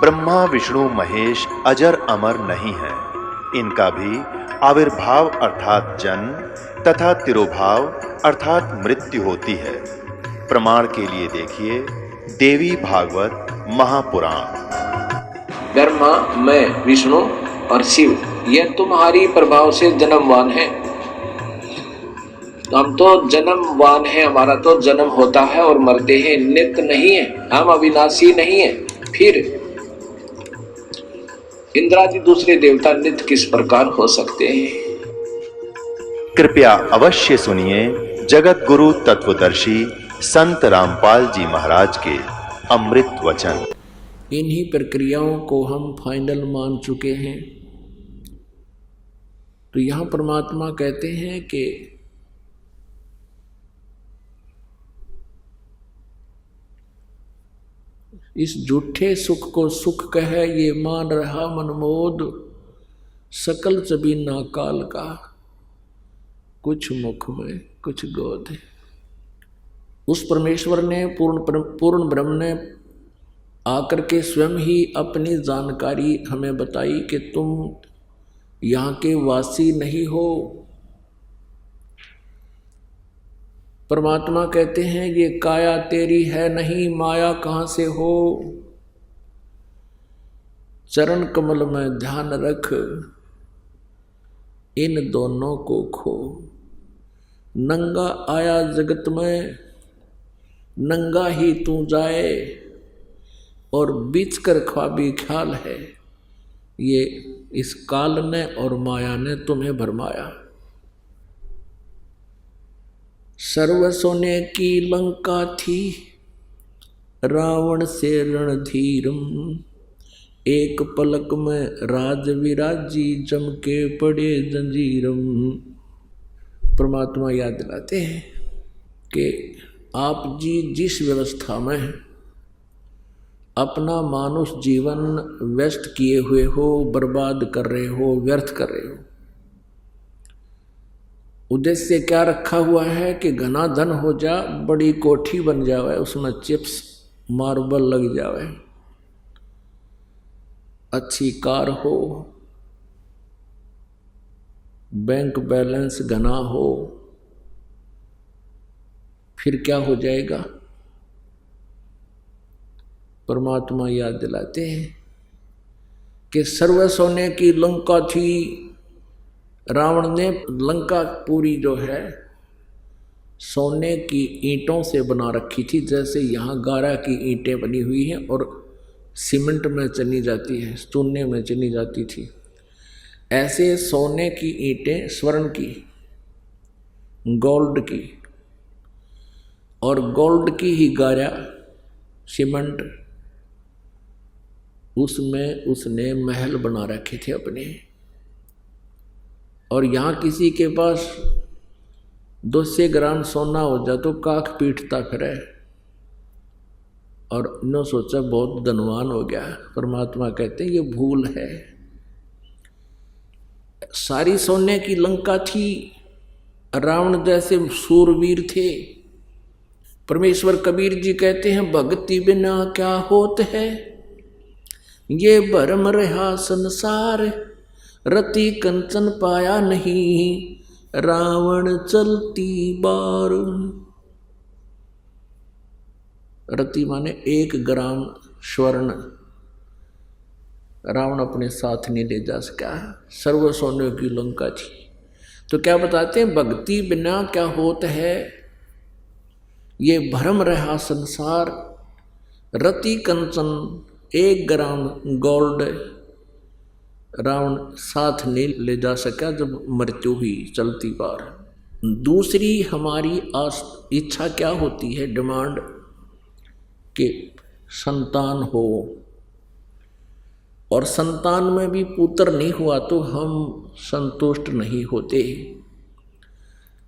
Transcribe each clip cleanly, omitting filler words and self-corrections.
ब्रह्मा विष्णु महेश अजर अमर नहीं है। इनका भी आविर्भाव अर्थात जन्म तथा तिरोभाव अर्थात मृत्यु होती है। प्रमाण के लिए देखिए देवी भागवत महापुराण। ब्रह्मा, मैं, विष्णु और शिव यह तुम्हारी प्रभाव से जन्मवान है। हम तो जन्मवान है, हमारा तो जन्म होता है और मरते हैं, नित्य नहीं है, हम अविनाशी नहीं है। फिर इंद्रादि दूसरे देवता नित्य किस प्रकार हो सकते हैं? कृपया अवश्य सुनिए जगत गुरु तत्वदर्शी संत रामपाल जी महाराज के अमृत वचन। इन्हीं प्रक्रियाओं को हम फाइनल मान चुके हैं। तो यहां परमात्मा कहते हैं कि इस झूठे सुख को सुख कह ये मान रहा मनमोद, सकल चबीना काल का, कुछ मुख में कुछ गोद। उस परमेश्वर ने पूर्ण ब्रह्म ने आकर के स्वयं ही अपनी जानकारी हमें बताई कि तुम यहाँ के वासी नहीं हो। परमात्मा कहते हैं ये काया तेरी है नहीं, माया कहाँ से हो। चरण कमल में ध्यान रख, इन दोनों को खो। नंगा आया जगत में, नंगा ही तू जाए, और बीच कर ख्वाबी ख्याल है, ये इस काल ने और माया ने तुम्हें भरमाया। सर्व सोने की लंका थी, रावण से रणधीरम, एक पलक में राज विराजी, जम के पड़े जंजीरम। परमात्मा याद दिलाते हैं कि आप जी जिस व्यवस्था में अपना मानुष जीवन व्यस्त किए हुए हो, बर्बाद कर रहे हो, व्यर्थ कर रहे हो, उद्देश्य क्या रखा हुआ है कि घना धन हो जा, बड़ी कोठी बन जावे, उसमें चिप्स मार्बल लग जावे, अच्छी कार हो, बैंक बैलेंस घना हो, फिर क्या हो जाएगा? परमात्मा याद दिलाते हैं कि सर्व सोने की लंका थी। रावण ने लंका पूरी जो है सोने की ईंटों से बना रखी थी, जैसे यहाँ गारा की ईंटें बनी हुई हैं और सीमेंट में चनी जाती है, चूने में चनी जाती थी, ऐसे सोने की ईंटें, स्वर्ण की, गोल्ड की, और गोल्ड की ही गारा सीमेंट, उसमें उसने महल बना रखे थे अपने। और यहाँ किसी के पास 200 ग्राम सोना हो जाए तो काख पीटता फिरे, और इन्हों सोचा बहुत धनवान हो गया। परमात्मा कहते हैं ये भूल है। सारी सोने की लंका थी, रावण जैसे सूरवीर थे। परमेश्वर कबीर जी कहते हैं भक्ति बिना क्या होत है, ये भरम रहा संसार, रति कंचन पाया नहीं, रावण चलती बार। रति माने 1 ग्राम स्वर्ण रावण अपने साथ नहीं ले जा सका, सर्व सोने की लंका थी। तो क्या बताते हैं, भक्ति बिना क्या होता है, ये भरम रहा संसार, रति कंचन 1 ग्राम गोल्ड रावण साथ नहीं ले जा सका जब मृत्यु हुई चलती बार। दूसरी हमारी इच्छा क्या होती है, डिमांड, कि संतान हो, और संतान में भी पुत्र नहीं हुआ तो हम संतुष्ट नहीं होते।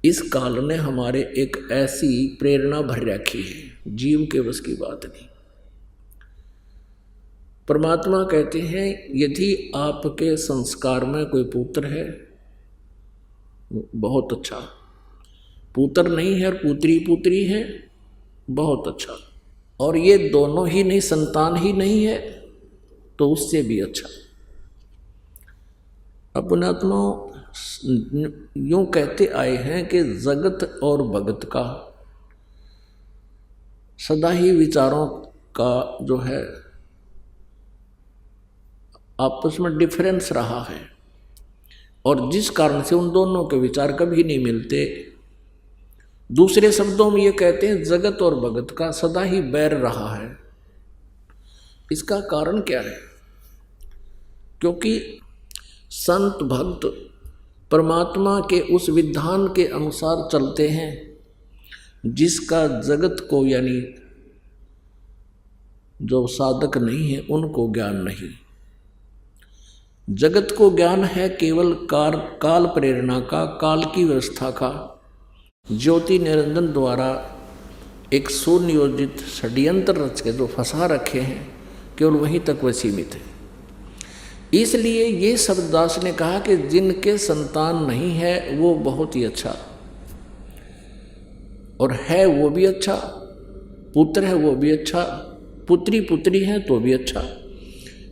इस काल ने हमारे एक ऐसी प्रेरणा भर रखी है, जीव के बस की बात नहीं। परमात्मा कहते हैं यदि आपके संस्कार में कोई पुत्र है, बहुत अच्छा, पुत्र नहीं है और पुत्री है, बहुत अच्छा, और ये दोनों ही नहीं, संतान ही नहीं है, तो उससे भी अच्छा। अपनात्मा यूं कहते आए हैं कि जगत और भगत का सदा ही विचारों का जो है आपस में डिफरेंस रहा है, और जिस कारण से उन दोनों के विचार कभी नहीं मिलते। दूसरे शब्दों में ये कहते हैं जगत और भगत का सदा ही बैर रहा है। इसका कारण क्या है? क्योंकि संत भक्त परमात्मा के उस विधान के अनुसार चलते हैं जिसका जगत को यानी जो साधक नहीं है उनको ज्ञान नहीं। जगत को ज्ञान है केवल काल प्रेरणा का, काल की व्यवस्था का, ज्योति निरंजन द्वारा एक सुनियोजित षड्यंत्र रच के जो फंसा रखे हैं, केवल वहीं तक वह सीमित है। इसलिए ये शब्ददास ने कहा कि जिनके संतान नहीं है वो बहुत ही अच्छा, और है वो भी अच्छा, पुत्र है वो भी अच्छा, पुत्री पुत्री है तो भी अच्छा,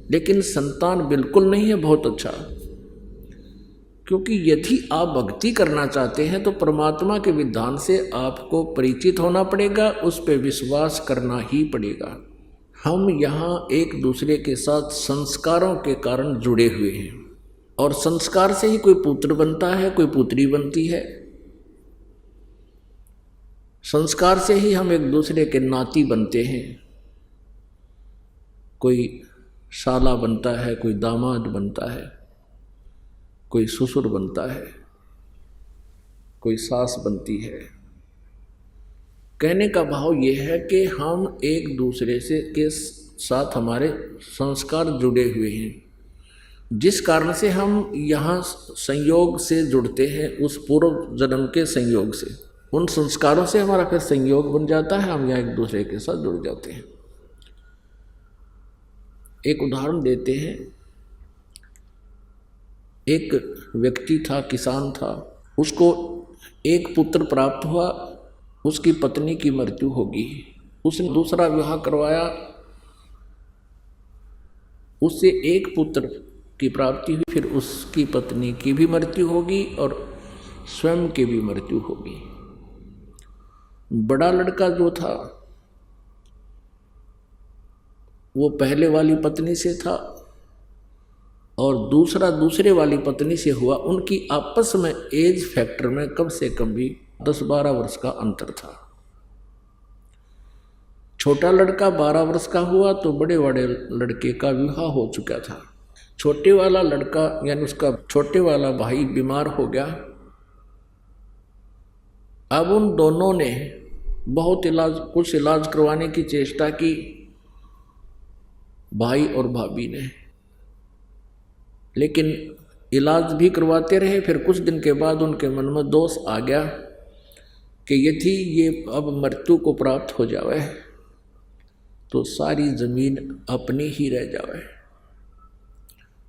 लेकिन संतान बिल्कुल नहीं है बहुत अच्छा। क्योंकि यदि आप भक्ति करना चाहते हैं तो परमात्मा के विधान से आपको परिचित होना पड़ेगा, उस पर विश्वास करना ही पड़ेगा। हम यहाँ एक दूसरे के साथ संस्कारों के कारण जुड़े हुए हैं, और संस्कार से ही कोई पुत्र बनता है, कोई पुत्री बनती है। संस्कार से ही हम एक दूसरे के नाती बनते हैं। कोई शाला बनता है, कोई दामाद बनता है, कोई ससुर बनता है, कोई सास बनती है। कहने का भाव ये है कि हम एक दूसरे से के साथ हमारे संस्कार जुड़े हुए हैं, जिस कारण से हम यहाँ संयोग से जुड़ते हैं, उस पूर्व जन्म के संयोग से। उन संस्कारों से हमारा फिर संयोग बन जाता है, हम यहाँ एक दूसरे के साथ जुड़ जाते हैं। एक उदाहरण देते हैं। एक व्यक्ति था, किसान था, उसको एक पुत्र प्राप्त हुआ, उसकी पत्नी की मृत्यु होगी। उसने दूसरा विवाह करवाया, उससे एक पुत्र की प्राप्ति हुई, फिर उसकी पत्नी की भी मृत्यु होगी और स्वयं की भी मृत्यु होगी। बड़ा लड़का जो था वो पहले वाली पत्नी से था, और दूसरा दूसरे वाली पत्नी से हुआ। उनकी आपस में एज फैक्टर में कम से कम भी 10-12 वर्ष का अंतर था। छोटा लड़का 12 वर्ष का हुआ तो बड़े बड़े लड़के का विवाह हो चुका था। छोटे वाला लड़का यानी उसका छोटे वाला भाई बीमार हो गया। अब उन दोनों ने बहुत कुछ इलाज करवाने की चेष्टा की, भाई और भाभी ने, लेकिन इलाज भी करवाते रहे। फिर कुछ दिन के बाद उनके मन में दोष आ गया कि यदि ये अब मृत्यु को प्राप्त हो जावे तो सारी जमीन अपनी ही रह जावे,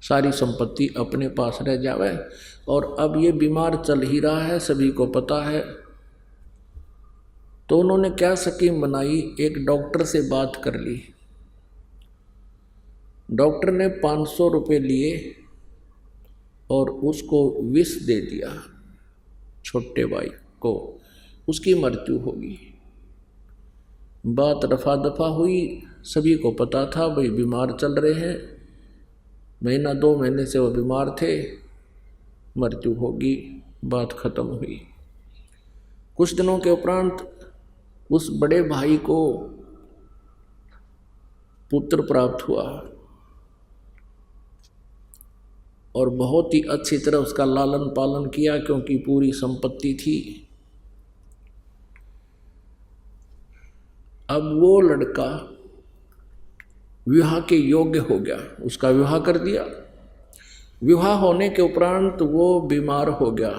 सारी संपत्ति अपने पास रह जावे। और अब ये बीमार चल ही रहा है, सभी को पता है। तो उन्होंने क्या स्कीम बनाई, एक डॉक्टर से बात कर ली। डॉक्टर ने 500 रुपये लिए और उसको विष दे दिया छोटे भाई को, उसकी मृत्यु होगी। बात रफा दफा हुई, सभी को पता था भाई बीमार चल रहे हैं, 1-2 महीने से वो बीमार थे, मृत्यु होगी, बात खत्म हुई। कुछ दिनों के उपरांत उस बड़े भाई को पुत्र प्राप्त हुआ और बहुत ही अच्छी तरह उसका लालन पालन किया, क्योंकि पूरी संपत्ति थी। अब वो लड़का विवाह के योग्य हो गया, उसका विवाह कर दिया। विवाह होने के उपरांत वो बीमार हो गया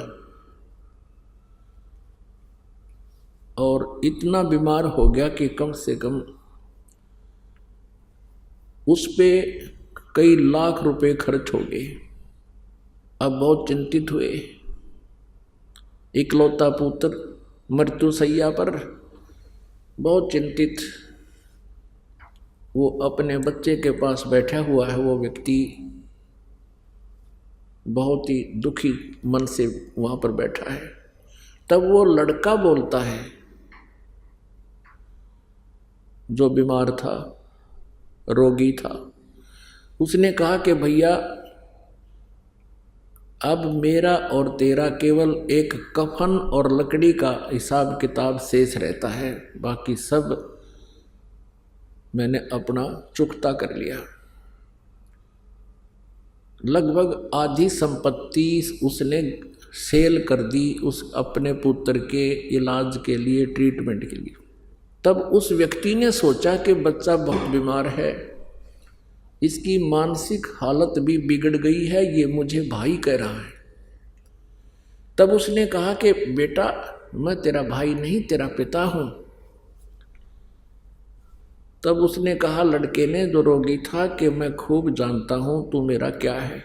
और इतना बीमार हो गया कि कम से कम उस पे कई लाख रुपए खर्च हो गए। अब बहुत चिंतित हुए। इकलौता पुत्र मृत्यु सैया पर, बहुत चिंतित। वो अपने बच्चे के पास बैठा हुआ है, वो व्यक्ति बहुत ही दुखी मन से वहाँ पर बैठा है। तब वो लड़का बोलता है जो बीमार था, रोगी था, उसने कहा कि भैया अब मेरा और तेरा केवल एक कफन और लकड़ी का हिसाब किताब शेष रहता है, बाकी सब मैंने अपना चुकता कर लिया। लगभग आधी संपत्ति उसने सेल कर दी उस अपने पुत्र के इलाज के लिए, ट्रीटमेंट के लिए। तब उस व्यक्ति ने सोचा कि बच्चा बहुत बीमार है, इसकी मानसिक हालत भी बिगड़ गई है, ये मुझे भाई कह रहा है। तब उसने कहा कि बेटा मैं तेरा भाई नहीं, तेरा पिता हूं। तब उसने कहा, लड़के ने जो रोगी था, कि मैं खूब जानता हूं तू मेरा क्या है।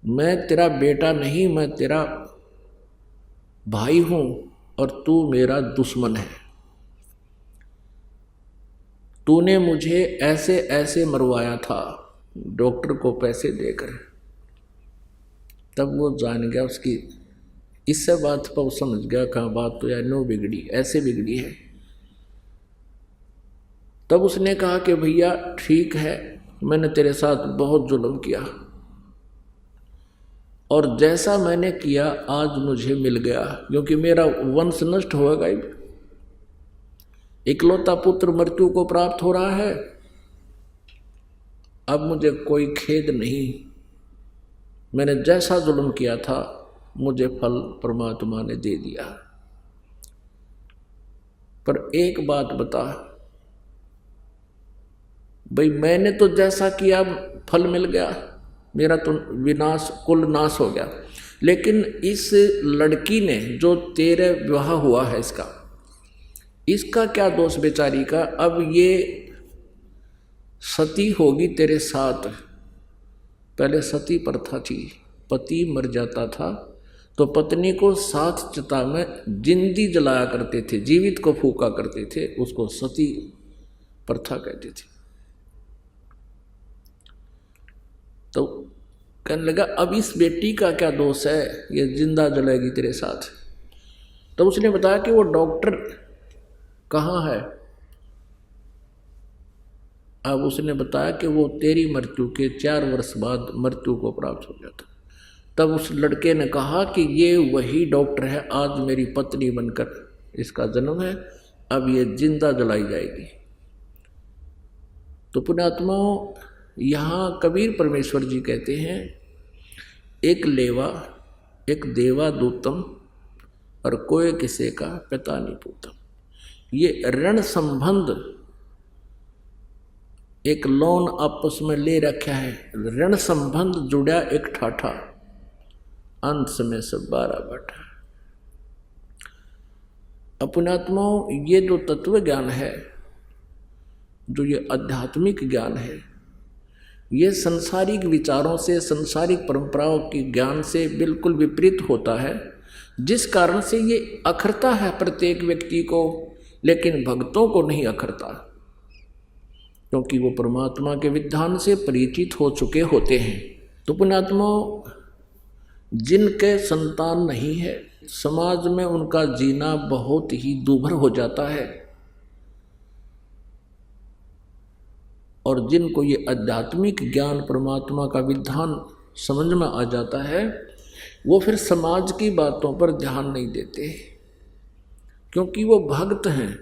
मैं तेरा बेटा नहीं, मैं तेरा भाई हूं और तू मेरा दुश्मन है। तूने मुझे ऐसे ऐसे मरवाया था डॉक्टर को पैसे देकर। तब वो जान गया, उसकी इससे बात पर वो समझ गया कहाँ बात तो यार नो बिगड़ी, ऐसे बिगड़ी है। तब उसने कहा कि भैया ठीक है, मैंने तेरे साथ बहुत जुल्म किया और जैसा मैंने किया आज मुझे मिल गया, क्योंकि मेरा वंश नष्ट होगा ही। इकलौता पुत्र मृत्यु को प्राप्त हो रहा है, अब मुझे कोई खेद नहीं। मैंने जैसा जुल्म किया था मुझे फल परमात्मा ने दे दिया। पर एक बात बता भाई, मैंने तो जैसा किया फल मिल गया, मेरा तो विनाश कुल नाश हो गया, लेकिन इस लड़की ने जो तेरे विवाह हुआ है इसका क्या दोष बेचारी का। अब ये सती होगी तेरे साथ। पहले सती प्रथा थी, पति मर जाता था तो पत्नी को साथ चिता में जिंदी जलाया करते थे, जीवित को फूका करते थे, उसको सती प्रथा कहते थे। तो कहने लगा अब इस बेटी का क्या दोष है, ये जिंदा जलाएगी तेरे साथ। तो उसने बताया कि वो डॉक्टर कहाँ है। अब उसने बताया कि वो तेरी मृत्यु के 4 वर्ष बाद मृत्यु को प्राप्त हो जाता। तब उस लड़के ने कहा कि ये वही डॉक्टर है, आज मेरी पत्नी बनकर इसका जन्म है, अब ये जिंदा जलाई जाएगी। तो पुण्यात्माओं, यहाँ कबीर परमेश्वर जी कहते हैं, एक लेवा एक देवा दूतम और कोई किसी का पिता नहीं पूतम। ये ऋण संबंध एक लोन आपस में ले रखा है, ऋण संबंध जुड़ा एक ठाठा, अंत में सब 12 बैठा। अपनात्माओं, ये जो तत्व ज्ञान है, जो ये आध्यात्मिक ज्ञान है, ये संसारिक विचारों से, संसारिक परंपराओं के ज्ञान से बिल्कुल विपरीत होता है, जिस कारण से ये अखरता है प्रत्येक व्यक्ति को, लेकिन भक्तों को नहीं अखरता, क्योंकि वो परमात्मा के विधान से परिचित हो चुके होते हैं। तो पुण्यात्माओं, जिनके संतान नहीं है, समाज में उनका जीना बहुत ही दूभर हो जाता है, और जिनको ये आध्यात्मिक ज्ञान परमात्मा का विधान समझ में आ जाता है, वो फिर समाज की बातों पर ध्यान नहीं देते, क्योंकि वो भक्त हैं,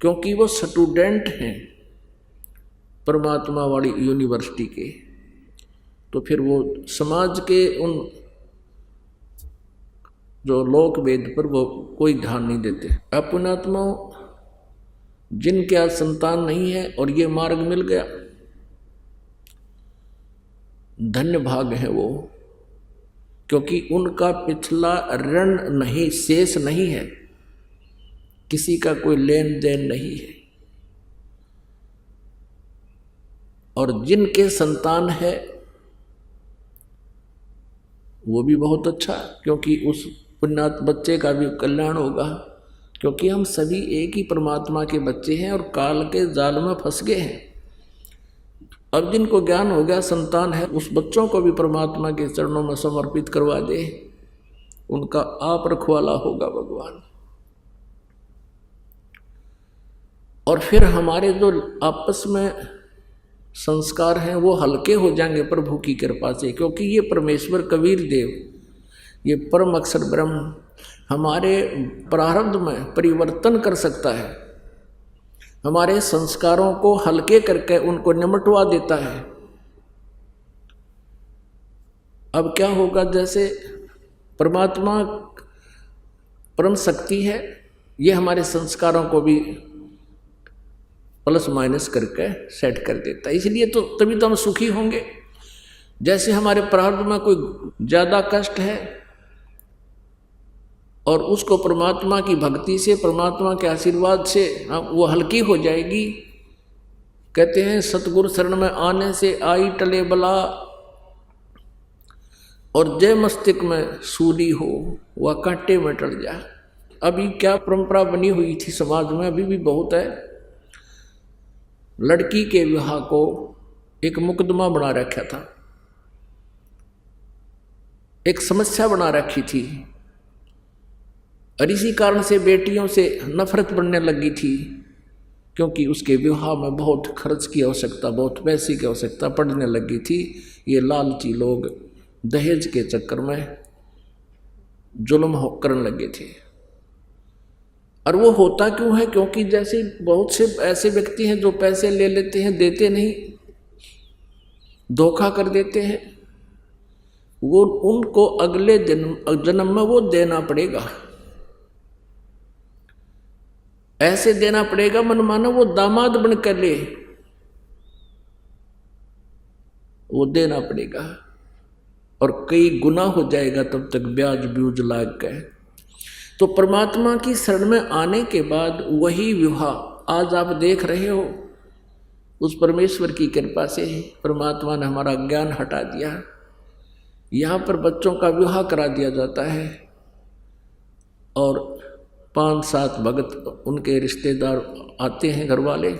क्योंकि वो स्टूडेंट हैं परमात्मा वाली यूनिवर्सिटी के। तो फिर वो समाज के उन जो लोक वेद पर वो कोई ध्यान नहीं देते। अपनात्माओं, जिनके आज संतान नहीं है और ये मार्ग मिल गया, धन्य भाग है वो, क्योंकि उनका पिछला ऋण नहीं, शेष नहीं है, किसी का कोई लेन देन नहीं है। और जिनके संतान है वो भी बहुत अच्छा, क्योंकि उस पुण्यात्म बच्चे का भी कल्याण होगा, क्योंकि हम सभी एक ही परमात्मा के बच्चे हैं और काल के जाल में फंस गए हैं। अब जिनको ज्ञान हो गया, संतान है, उस बच्चों को भी परमात्मा के चरणों में समर्पित करवा दे, उनका आप रखवाला होगा भगवान। और फिर हमारे जो आपस में संस्कार हैं वो हल्के हो जाएंगे प्रभु की कृपा से, क्योंकि ये परमेश्वर कबीर देव, ये परम अक्षर ब्रह्म हमारे प्रारब्ध में परिवर्तन कर सकता है, हमारे संस्कारों को हल्के करके उनको निमटवा देता है। अब क्या होगा, जैसे परमात्मा परम शक्ति है, ये हमारे संस्कारों को भी प्लस माइनस करके सेट कर देता है। इसलिए तो तभी तो हम सुखी होंगे। जैसे हमारे प्रारब्ध में कोई ज़्यादा कष्ट है और उसको परमात्मा की भक्ति से, परमात्मा के आशीर्वाद से वो हल्की हो जाएगी। कहते हैं सतगुरु शरण में आने से आई टले बला, और जय मस्तिष्क में सूली हो वह कांटे में टल जा। अभी क्या परंपरा बनी हुई थी समाज में, अभी भी बहुत है, लड़की के विवाह को एक मुकदमा बना रखा था, एक समस्या बना रखी थी, और इसी कारण से बेटियों से नफरत बढ़ने लगी थी, क्योंकि उसके विवाह में बहुत खर्च की आवश्यकता, बहुत पैसे की आवश्यकता पड़ने लगी थी। ये लालची लोग दहेज के चक्कर में जुल्म करने लगे थे। और वो होता क्यों है, क्योंकि जैसे बहुत से ऐसे व्यक्ति हैं जो पैसे ले लेते हैं, देते नहीं, धोखा कर देते हैं, वो उनको अगले जन्म में वो देना पड़ेगा, ऐसे देना पड़ेगा मन मानो वो दामाद बन कर ले, वो देना पड़ेगा, और कई गुना हो जाएगा तब तक ब्याज ब्यूज लाग गए। तो परमात्मा की शरण में आने के बाद वही विवाह आज आप देख रहे हो, उस परमेश्वर की कृपा से परमात्मा ने हमारा ज्ञान हटा दिया। यहाँ पर बच्चों का विवाह करा दिया जाता है और 5-7 भगत उनके रिश्तेदार आते हैं, घर वाले,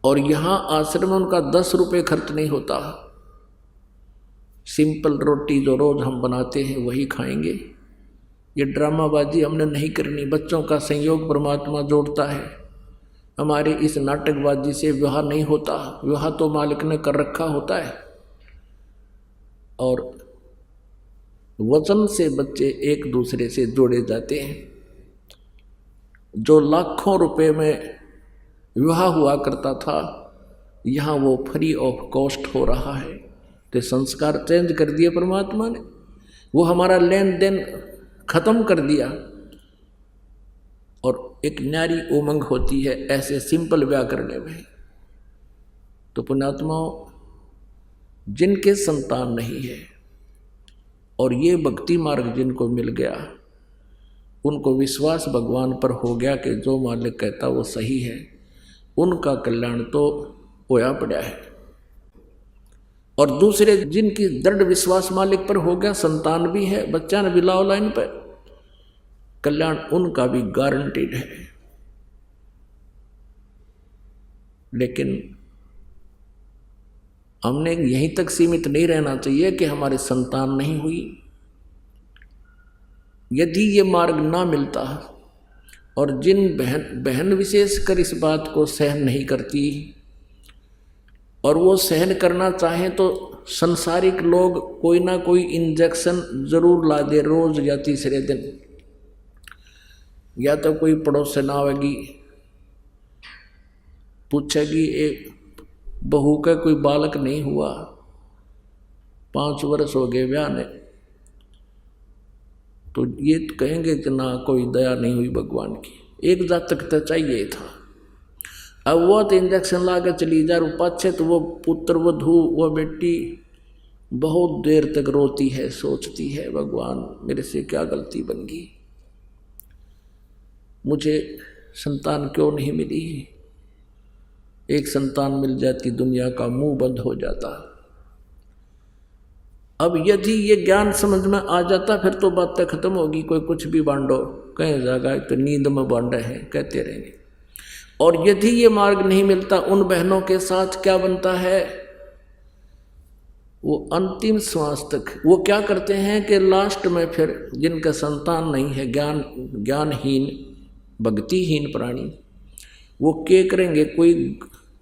और यहाँ आश्रम में उनका 10 रुपये खर्च नहीं होता। सिंपल रोटी जो रोज हम बनाते हैं वही खाएंगे। ये ड्रामाबाजी हमने नहीं करनी, बच्चों का संयोग परमात्मा जोड़ता है। हमारे इस नाटकबाजी से विवाह नहीं होता, विवाह तो मालिक ने कर रखा होता है। और वचन से बच्चे एक दूसरे से जोड़े जाते हैं। जो लाखों रुपए में विवाह हुआ करता था, यहाँ वो फ्री ऑफ कॉस्ट हो रहा है। तो संस्कार चेंज कर दिए परमात्मा ने, वो हमारा लेन देन खत्म कर दिया, और एक न्यारी उमंग होती है ऐसे सिंपल ब्याह करने में। तो पुण्यात्माओं, जिनके संतान नहीं है और ये भक्ति मार्ग जिनको मिल गया, उनको विश्वास भगवान पर हो गया कि जो मालिक कहता वो सही है, उनका कल्याण तो होया पड़ा है। और दूसरे जिनकी दृढ़ विश्वास मालिक पर हो गया, संतान भी है, बच्चा ने भी लाओ लाइन पर, कल्याण उनका भी गारंटीड है। लेकिन हमने यहीं तक सीमित नहीं रहना चाहिए कि हमारे संतान नहीं हुई। यदि ये मार्ग ना मिलता, और जिन बहन विशेषकर इस बात को सहन नहीं करती, और वो सहन करना चाहें तो संसारिक लोग कोई ना कोई इंजेक्शन जरूर ला दे रोज या तीसरे दिन, या तो कोई पड़ोसन आवेगी पूछेगी एक बहू का कोई बालक नहीं हुआ, 5 वर्ष हो गए ब्याह ने, तो ये कहेंगे कि ना कोई दया नहीं हुई भगवान की, एक जातक तो चाहिए था। अब वो तो इंजेक्शन ला कर चली जा, पाछे तो वो पुत्र वधू वो बेटी बहुत देर तक रोती है, सोचती है भगवान मेरे से क्या गलती बन गई, मुझे संतान क्यों नहीं मिली। एक संतान मिल जाती दुनिया का मुंह बंद हो जाता। अब यदि ये ज्ञान समझ में आ जाता फिर तो बातें खत्म होगी, कोई कुछ भी बांटो, कहीं जगह तो नींद में बन रहे हैं, कहते रहेंगे। और यदि ये मार्ग नहीं मिलता, उन बहनों के साथ क्या बनता है, वो अंतिम श्वास तक वो क्या करते हैं कि लास्ट में फिर जिनका संतान नहीं है, ज्ञानहीन भक्तिहीन प्राणी, वो क्या करेंगे, कोई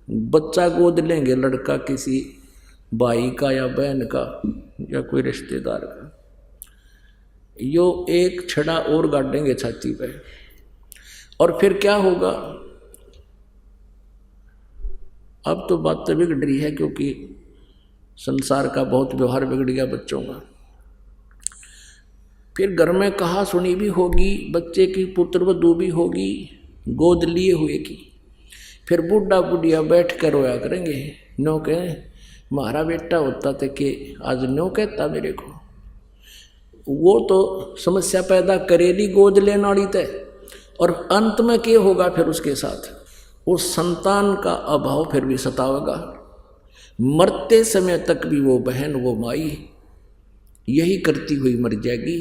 बच्चा गोद लेंगे, लड़का किसी भाई का या बहन का या कोई रिश्तेदार का, यो एक छड़ा और गाड़ेंगे छाती पे। और फिर क्या होगा, अब तो बात तो बिगड़ रही है क्योंकि संसार का बहुत व्यवहार बिगड़ गया बच्चों का। फिर घर में कहा सुनी भी होगी, बच्चे की पुत्र वधू भी होगी, गोद लिए हुए की। फिर बूढ़ा बुढ़िया बैठ कर रोया करेंगे, नो कह हमारा बेटा होता था कि आज नो कहता मेरे को। वो तो समस्या पैदा करेली गोद लेने वाली तय। और अंत में क्या होगा फिर उसके साथ, उस संतान का अभाव फिर भी सतावेगा। मरते समय तक भी वो बहन वो माई यही करती हुई मर जाएगी,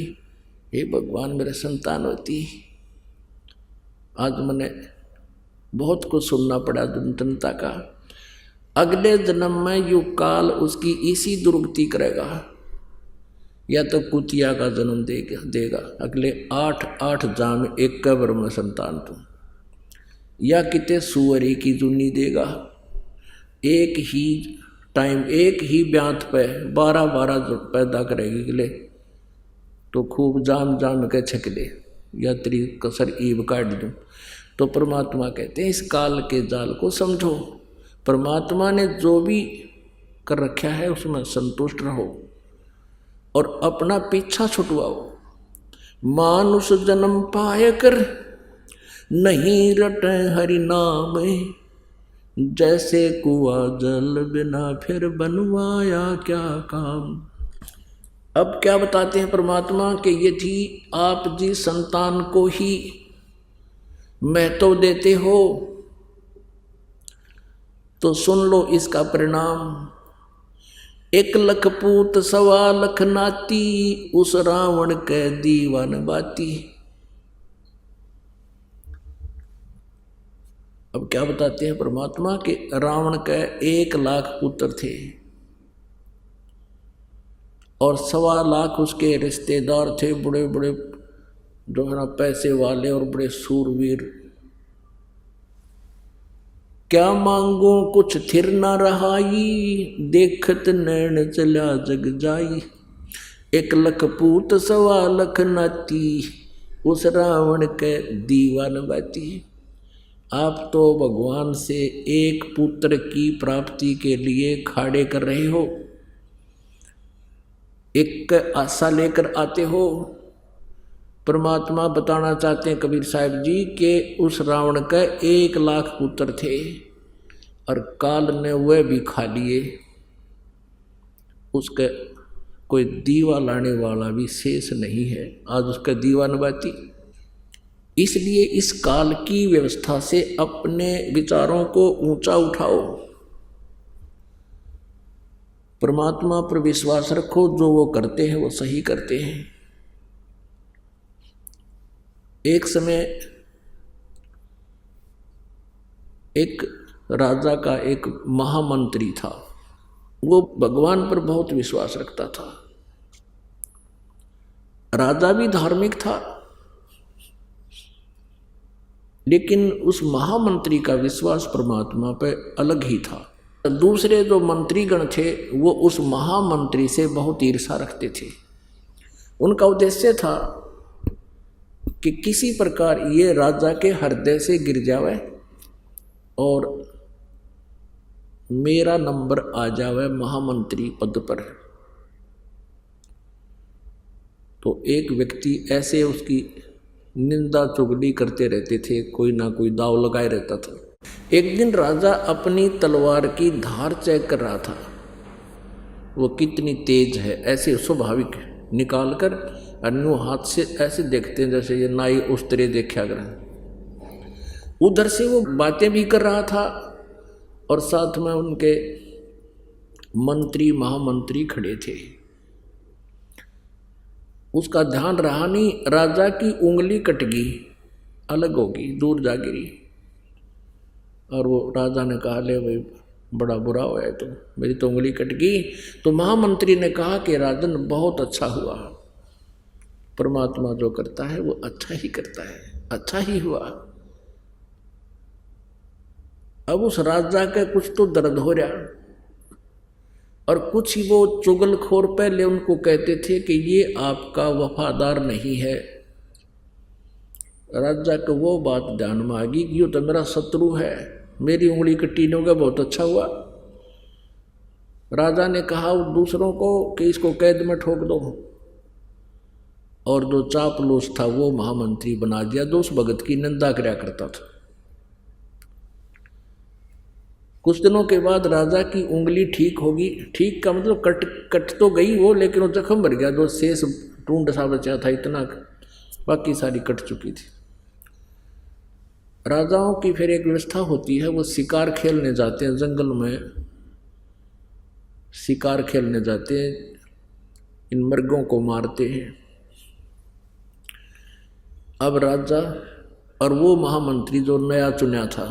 हे भगवान मेरे संतान होती। आज मैंने बहुत कुछ सुनना पड़ा जनता का। अगले जन्म में यू काल उसकी इसी दुर्गति करेगा, या तो कुतिया का जन्म देगा अगले 8 जाम एक कब्र में संतान तुम, या किते सुअरी की जुनी देगा। एक ही टाइम एक ही ब्यांत पे 12 पैदा करेगी अगले, तो खूब जाम जाम के छकले या तेरी कसर ईब काट दूँ। तो परमात्मा कहते हैं इस काल के जाल को समझो, परमात्मा ने जो भी कर रखा है उसमें संतुष्ट रहो और अपना पीछा छुटवाओ। मानुष जन्म पाए कर नहीं रटे हरि नाम, जैसे कुआ जल बिना फिर बनवाया क्या काम। अब क्या बताते हैं परमात्मा कि यदि आप जी संतान को ही महत्व देते हो तो सुन लो इसका परिणाम। 1 लाख पूत 1.25 लाख नाती, उस रावण के दीवान बाती। अब क्या बताते हैं परमात्मा कि रावण के 1 लाख पुत्र थे और 1.25 लाख उसके रिश्तेदार थे, बड़े बड़े जो है ना पैसे वाले और बड़े सूरवीर। क्या मांगो कुछ थिर ना रहाई, देखत नैन चला जग जाई। 1 लाख पूत 1.25 लाख नाती, उस रावण के दीवान बाती। आप तो भगवान से एक पुत्र की प्राप्ति के लिए खाड़े कर रहे हो, एक आशा लेकर आते हो। परमात्मा बताना चाहते हैं कबीर साहब जी के उस रावण का 1 लाख पुत्र थे और काल ने वह भी खा लिए, उसका कोई दीवा लाने वाला भी शेष नहीं है। आज उसका दीवान बाती। इसलिए इस काल की व्यवस्था से अपने विचारों को ऊंचा उठाओ, परमात्मा पर विश्वास रखो, जो वो करते हैं वो सही करते हैं। एक समय एक राजा का एक महामंत्री था, वो भगवान पर बहुत विश्वास रखता था। राजा भी धार्मिक था, लेकिन उस महामंत्री का विश्वास परमात्मा पर अलग ही था। दूसरे जो मंत्रीगण थे वो उस महामंत्री से बहुत ईर्ष्या रखते थे। उनका उद्देश्य था कि किसी प्रकार ये राजा के हृदय से गिर जावे और मेरा नंबर आ जावे महामंत्री पद पर। तो एक व्यक्ति ऐसे उसकी निंदा चुगली करते रहते थे, कोई ना कोई दाव लगाए रहता था। एक दिन राजा अपनी तलवार की धार चेक कर रहा था, वो कितनी तेज है, ऐसे स्वाभाविक निकाल कर अन्य हाथ से ऐसे देखते हैं जैसे ये नाई उस तरह देखा कर। उधर से वो बातें भी कर रहा था और साथ में उनके मंत्री महामंत्री खड़े थे। उसका ध्यान रहा नहीं, राजा की उंगली कट गई, अलग होगी, दूर जा गिरी। और वो राजा ने कहा, ले भाई बड़ा बुरा हुआ है, तो मेरी तो उंगली कट गई। तो महामंत्री ने कहा कि राजन बहुत अच्छा हुआ, परमात्मा जो करता है वो अच्छा ही करता है, अच्छा ही हुआ। अब उस राजा का कुछ तो दर्द हो रहा, और कुछ ही वो चुगलखोर पहले उनको कहते थे कि ये आपका वफादार नहीं है। राजा को वो बात ध्यान में आ गई कि ये तो मेरा शत्रु है, मेरी उंगली कटी नहीं होगा, बहुत अच्छा हुआ। राजा ने कहा दूसरों को कि इसको कैद में ठोक दो, और जो चापलूस था वो महामंत्री बना दिया, जो उस भगत की निंदा किया करता था। कुछ दिनों के बाद राजा की उंगली ठीक होगी, ठीक का मतलब कट तो गई वो, लेकिन वो जख्म भर गया, जो शेष टूंड सा बचा था इतना, बाकी सारी कट चुकी थी। राजाओं की फिर एक व्यवस्था होती है, वो शिकार खेलने जाते हैं, जंगल में शिकार खेलने जाते हैं, इन मृगों को मारते हैं। अब राजा और वो महामंत्री जो नया चुना था,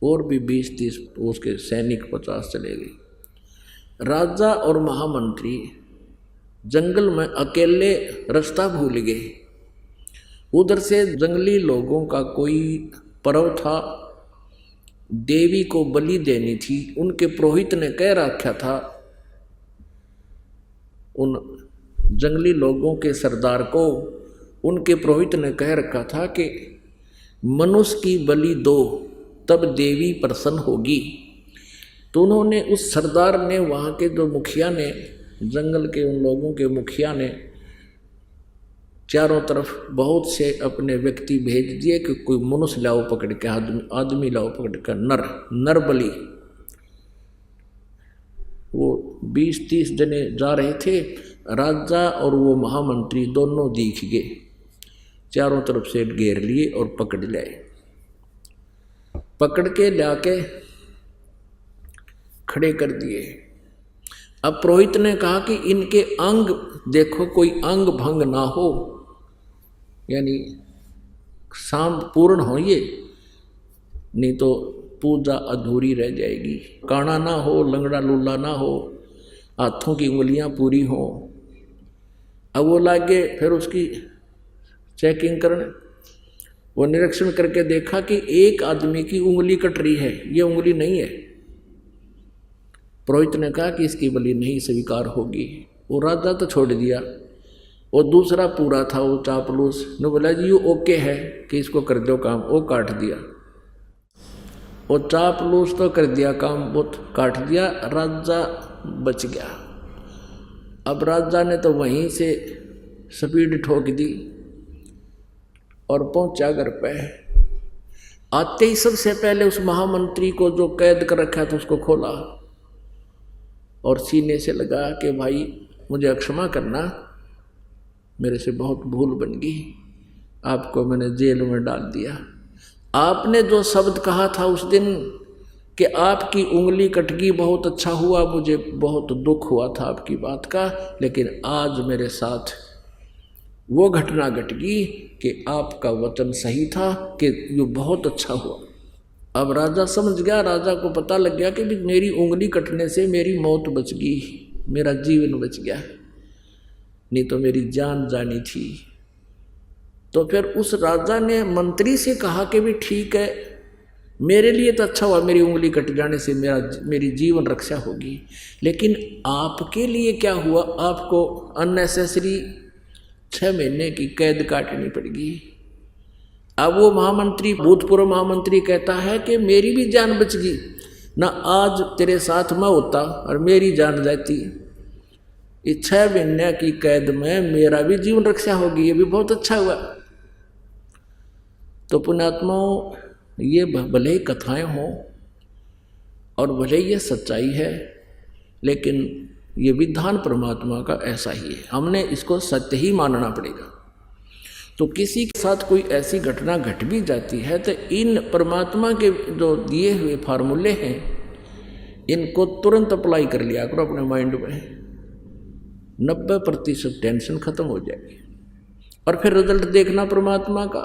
और भी 20-30 उसके सैनिक 50 चले गए। राजा और महामंत्री जंगल में अकेले रास्ता भूल गए। उधर से जंगली लोगों का कोई पर्व था, देवी को बलि देनी थी, उनके पुरोहित ने कह रखा था उन जंगली लोगों के सरदार को, उनके पुरोहित ने कह रखा था कि मनुष्य की बलि दो तब देवी प्रसन्न होगी। तो उन्होंने, उस सरदार ने, वहाँ के जो मुखिया ने, जंगल के उन लोगों के मुखिया ने चारों तरफ बहुत से अपने व्यक्ति भेज दिए कि कोई मनुष्य लाओ पकड़ के, आदमी लाओ पकड़ कर, नर बलि। वो 20-30 जने जा रहे थे, राजा और वो महामंत्री दोनों दिख गए, चारों तरफ से घेर लिए और पकड़ लाए। पकड़ के लाके खड़े कर दिए। अब पुरोहित ने कहा कि इनके अंग देखो, कोई अंग भंग ना हो, यानी शाम पूर्ण हो ये, नहीं तो पूजा अधूरी रह जाएगी। काना ना हो, लंगड़ा लूला ना हो, हाथों की उंगलियां पूरी हो। अब वो लागे फिर उसकी चेकिंग करने, वो निरीक्षण करके देखा कि एक आदमी की उंगली कट रही है, ये उंगली नहीं है। पुरोहित ने कहा कि इसकी बलि नहीं स्वीकार होगी। वो राजा तो छोड़ दिया, वो दूसरा पूरा था, वो चापलूस ने बोला जी ये ओके है कि इसको कर दो काम, वो काट दिया। वो चापलूस तो कर दिया काम, वो काट दिया, राजा बच गया। अब राजा ने तो वहीं से स्पीड ठोक दी और पहुंचा घर पे। आते ही सबसे पहले उस महामंत्री को जो कैद कर रखा था उसको खोला और सीने से लगा कि भाई मुझे क्षमा करना, मेरे से बहुत भूल बन गई, आपको मैंने जेल में डाल दिया। आपने जो शब्द कहा था उस दिन कि आपकी उंगली कट गई, बहुत अच्छा हुआ, मुझे बहुत दुख हुआ था आपकी बात का, लेकिन आज मेरे साथ वो घटना घट गई कि आपका वचन सही था कि ये बहुत अच्छा हुआ। अब राजा समझ गया, राजा को पता लग गया कि मेरी उंगली कटने से मेरी मौत बच गई, मेरा जीवन बच गया, नहीं तो मेरी जान जानी थी। तो फिर उस राजा ने मंत्री से कहा कि भी ठीक है, मेरे लिए तो अच्छा हुआ, मेरी उंगली कट जाने से मेरी जीवन रक्षा होगी, लेकिन आपके लिए क्या हुआ, आपको अननेसेसरी 6 महीने की कैद काटनी पड़ेगी। अब वो महामंत्री, भूतपूर्व महामंत्री कहता है कि मेरी भी जान बच गई ना, आज तेरे साथ मैं होता और मेरी जान जाती, इस 6 महीने की कैद में मेरा भी जीवन रक्षा होगी, ये भी बहुत अच्छा हुआ। तो पुण्यात्माओं, ये भले ही कथाएं हों और भले ये सच्चाई है, लेकिन ये विधान परमात्मा का ऐसा ही है, हमने इसको सत्य ही मानना पड़ेगा। तो किसी के साथ कोई ऐसी घटना घट भी जाती है तो इन परमात्मा के जो दिए हुए फार्मूले हैं, इनको तुरंत अप्लाई कर लिया करो अपने माइंड में। 90% टेंशन खत्म हो जाएगी। और फिर रिजल्ट देखना परमात्मा का।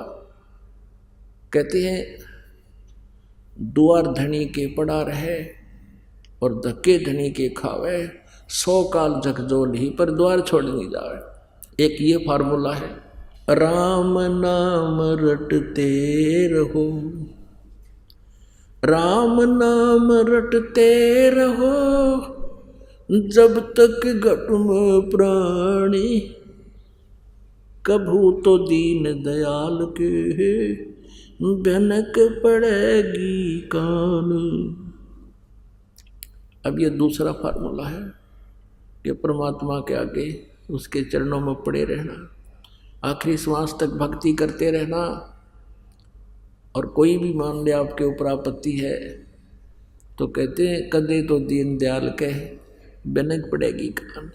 कहते हैं द्वार धनी के पड़ा रहे और धक्के धनी के खावे, 100 काल झकझोल ही पर द्वार छोड़ नहीं जावे। एक ये फार्मूला है। राम नाम रटते रहो, राम नाम रटते रहो, जब तक घट में प्राणी, कभू तो दीन दयाल के भनक पड़ेगी कान। अब ये दूसरा फार्मूला है कि परमात्मा के आगे उसके चरणों में पड़े रहना, आखिरी श्वास तक भक्ति करते रहना। और कोई भी मान ले आपके ऊपर आपत्ति है तो कहते हैं कदे तो दीन दयाल कह बनक पड़ेगी कान।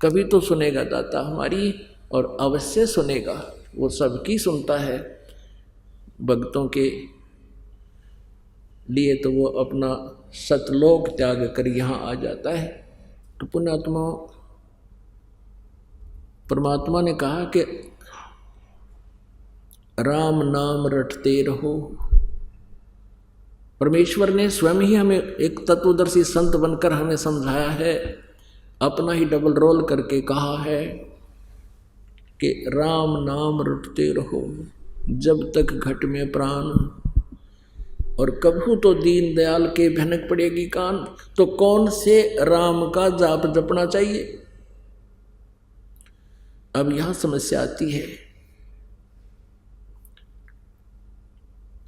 कभी तो सुनेगा दाता हमारी, और अवश्य सुनेगा। वो सबकी सुनता है। भक्तों के लिए तो वो अपना सतलोक त्याग कर यहाँ आ जाता है। तो पुण्यात्मा परमात्मा ने कहा कि राम नाम रटते रहो। परमेश्वर ने स्वयं ही हमें एक तत्वदर्शी संत बनकर हमें समझाया है, अपना ही डबल रोल करके कहा है कि राम नाम रटते रहो जब तक घट में प्राण, और कभू तो दीन दयाल के भनक पड़ेगी कान। तो कौन से राम का जाप जपना चाहिए? अब यहां समस्या आती है।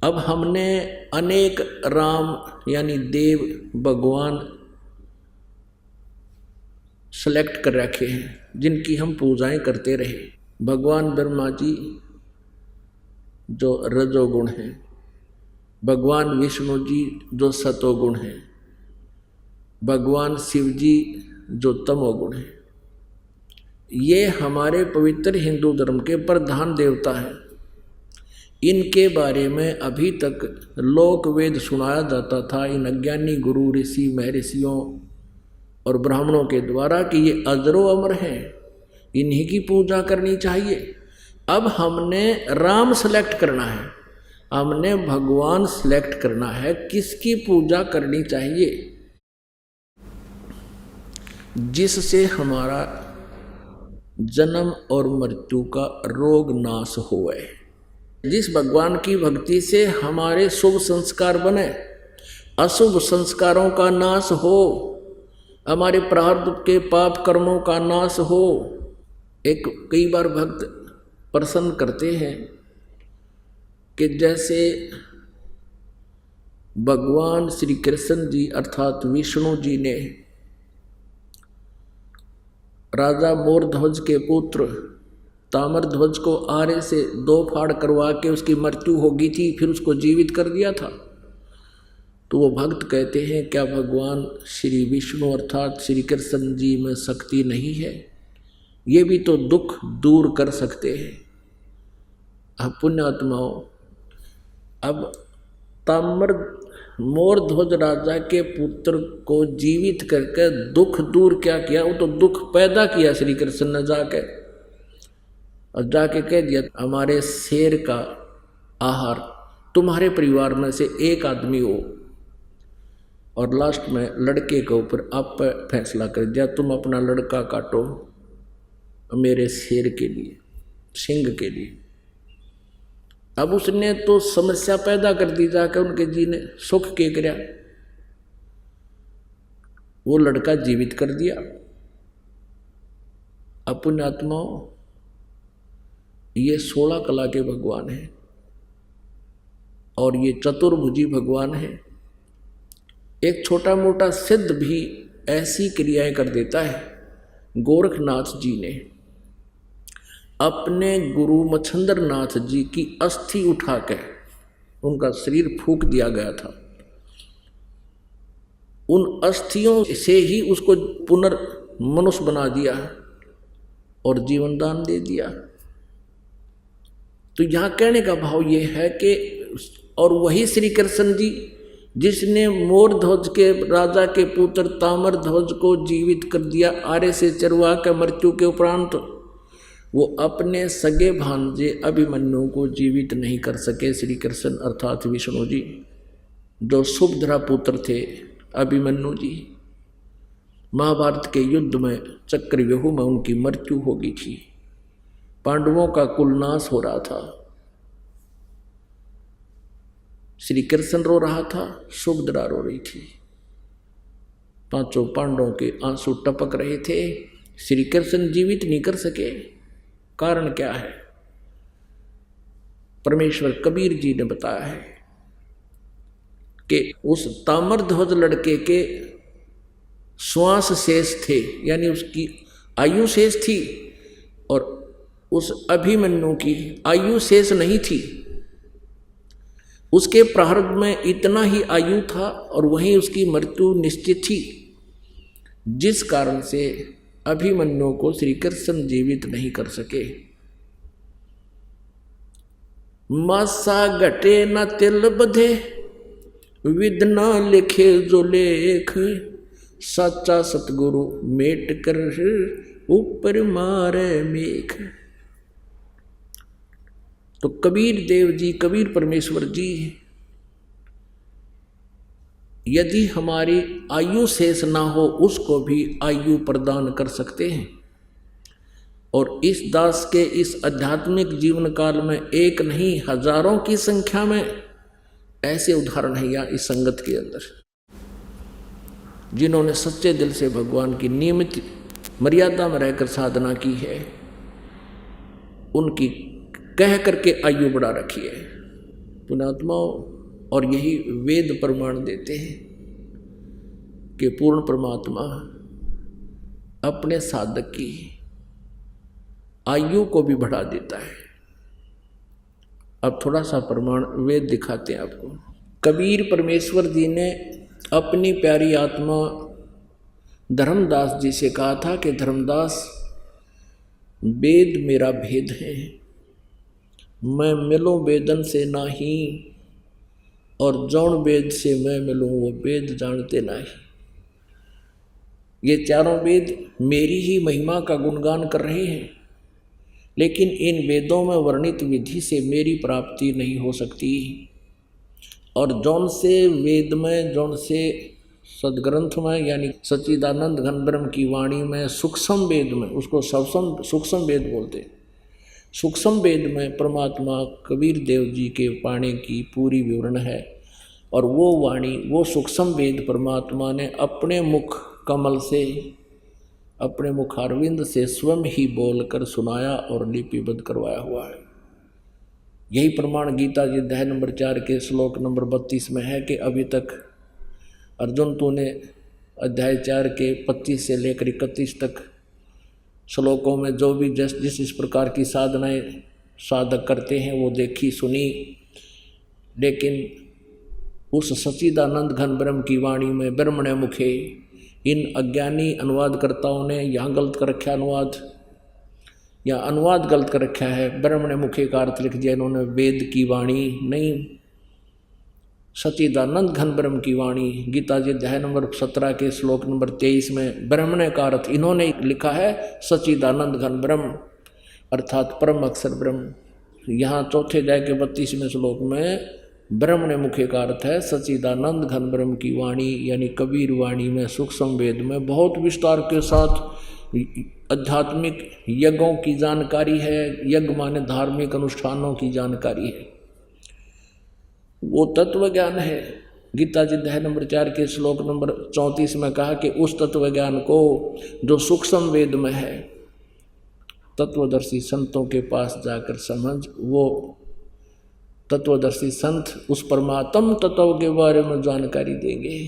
अब हमने अनेक राम यानी देव भगवान सेलेक्ट कर रखे हैं जिनकी हम पूजाएं करते रहे। भगवान ब्रह्मा जी जो रजोगुण हैं, भगवान विष्णु जी जो सतोगुण हैं, भगवान शिव जी जो तमोगुण हैं। ये हमारे पवित्र हिंदू धर्म के प्रधान देवता हैं। इनके बारे में अभी तक लोक वेद सुनाया जाता था इन अज्ञानी गुरु ऋषि महर्षियों और ब्राह्मणों के द्वारा कि ये अजरो अमर हैं, इन्हीं की पूजा करनी चाहिए। अब हमने राम सेलेक्ट करना है, हमने भगवान सेलेक्ट करना है किसकी पूजा करनी चाहिए जिससे हमारा जन्म और मृत्यु का रोग नाश होए, जिस भगवान की भक्ति से हमारे शुभ संस्कार बने, अशुभ संस्कारों का नाश हो, हमारे प्रारब्ध के पाप कर्मों का नाश हो। एक कई बार भक्त प्रसन्न करते हैं कि जैसे भगवान श्री कृष्ण जी अर्थात विष्णु जी ने राजा मोरध्वज के पुत्र ताम्रध्वज को आरे से 2 फाड़ करवा के उसकी मृत्यु हो गई थी, फिर उसको जीवित कर दिया था। तो वो भक्त कहते हैं क्या भगवान श्री विष्णु अर्थात श्री कृष्ण जी में शक्ति नहीं है? ये भी तो दुख दूर कर सकते हैं। अब पुण्यात्माओं, अब मोरध्वज राजा के पुत्र को जीवित करके दुख दूर क्या किया? वो तो दुख पैदा किया श्री कृष्ण ने जाके, और जाके कह दिया हमारे शेर का आहार तुम्हारे परिवार में से एक आदमी हो। और लास्ट में लड़के के ऊपर आप फैसला कर दिया तुम अपना लड़का काटो मेरे शेर के लिए, सिंह के लिए। अब उसने तो समस्या पैदा कर दी जाकर उनके जी ने सुख के करया, वो लड़का जीवित कर दिया। अब पुण्यात्माओं, ये 16 कला के भगवान हैं और ये चतुर्भुजी भगवान है। एक छोटा मोटा सिद्ध भी ऐसी क्रियाएं कर देता है। गोरखनाथ जी ने अपने गुरु मच्छंदर नाथ जी की अस्थि उठा के उनका शरीर फूंक दिया गया था, उन अस्थियों से ही उसको पुनर्मनुष्य बना दिया और जीवन दान दे दिया। तो यहाँ कहने का भाव ये है कि और वही श्री कृष्ण जी जिसने मोर ध्वज के राजा के पुत्र ताम्र ध्वज को जीवित कर दिया आरे से चरवा के मृत्यु के उपरांत, वो अपने सगे भांजे अभिमन्यु को जीवित नहीं कर सके। श्री कृष्ण अर्थात विष्णु जी, जो सुभद्रा पुत्र थे अभिमन्यु जी, महाभारत के युद्ध में चक्रव्यूह में उनकी मृत्यु हो गई थी। पांडवों का कुल नाश हो रहा था। श्री कृष्ण रो रहा था, सुभद्रा रो रही थी। पांचों पांडवों के आंसू टपक रहे थे। श्री कृष्ण जीवित नहीं कर सके। कारण क्या है? परमेश्वर कबीर जी ने बताया है कि उस ताम्रध्वज लड़के के श्वास शेष थे, यानी उसकी आयु शेष थी, और उस अभिमन्यु की आयु शेष नहीं थी। उसके प्रारब्ध में इतना ही आयु था और वहीं उसकी मृत्यु निश्चित थी, जिस कारण से अभिमन्यु को श्री कृष्ण जीवित नहीं कर सके। मासा घटे न तिल बधे, विद न लिखे जो लेख, सच्चा सतगुरु मेट कर ऊपर मारे मेघ। तो कबीर देव जी, कबीर परमेश्वर जी, यदि हमारी आयु शेष ना हो उसको भी आयु प्रदान कर सकते हैं। और इस दास के इस आध्यात्मिक जीवन काल में एक नहीं हजारों की संख्या में ऐसे उदाहरण है यहाँ इस संगत के अंदर, जिन्होंने सच्चे दिल से भगवान की नियमित मर्यादा में रहकर साधना की है। उनकी कह करके आयु बढ़ा रखी है पुण्यात्माओं। और यही वेद प्रमाण देते हैं कि पूर्ण परमात्मा अपने साधक की आयु को भी बढ़ा देता है। अब थोड़ा सा प्रमाण वेद दिखाते हैं आपको। कबीर परमेश्वर जी ने अपनी प्यारी आत्मा धर्मदास जी से कहा था कि धर्मदास, वेद मेरा भेद है, मैं मिलूं वेदन से नाही, और जौन वेद से मैं मिलूं वो वेद जानते नहीं। ये चारों वेद मेरी ही महिमा का गुणगान कर रहे हैं, लेकिन इन वेदों में वर्णित विधि से मेरी प्राप्ति नहीं हो सकती। और जौन से वेद में, जौन से सदग्रंथ में, यानी सच्चिदानंद घन ब्रह्म की वाणी में, सूक्ष्म वेद में, उसको सूक्ष्म वेद बोलते हैं, सूक्ष्म वेद में परमात्मा कबीर देव जी के पाने की पूरी विवरण है। और वो वाणी, वो सूक्ष्म वेद परमात्मा ने अपने मुख कमल से, अपने मुखारविंद से स्वयं ही बोलकर सुनाया और लिपिबद्ध करवाया हुआ है। यही प्रमाण गीता जी अध्याय नंबर 4 के श्लोक नंबर 32 में है कि अभी तक अर्जुन तूने अध्याय 4 के 25 से लेकर 31 तक श्लोकों में जो भी जिस इस प्रकार की साधनाएं साधक करते हैं वो देखी सुनी, लेकिन उस सच्चिदानंद घन ब्रह्म की वाणी में ब्रह्मणे मुखे इन अज्ञानी अनुवादकर्ताओं ने यहाँ गलत कर रखा अनुवाद, या अनुवाद गलत कर रखा है। ब्रह्मणे मुखे का अर्थ लिख दिया इन्होंने वेद की वाणी, नहीं, सच्चिदानंद घन ब्रह्म की वाणी। गीता जी अध्याय नंबर 17 के श्लोक नंबर 23 में ब्रह्मणे का अर्थ इन्होंने लिखा है सच्चिदानंद घन ब्रह्म अर्थात परम अक्षर ब्रह्म। यहाँ चौथे अध्याय के 32वें श्लोक में ब्रह्मणे मुखे का अर्थ है सच्चिदानंद घन ब्रह्म की वाणी, यानी कबीर वाणी में सूक्ष्म वेद में बहुत विस्तार के साथ आध्यात्मिक यज्ञों की जानकारी है। यज्ञ माने धार्मिक अनुष्ठानों की जानकारी है, वो तत्व ज्ञान है। गीता जी अध्याय नंबर 4 के श्लोक नंबर 34 में कहा कि उस तत्व ज्ञान को जो सूक्ष्म वेद में है, तत्वदर्शी संतों के पास जाकर समझ। वो तत्वदर्शी संत उस परमात्म तत्व के बारे में जानकारी देंगे।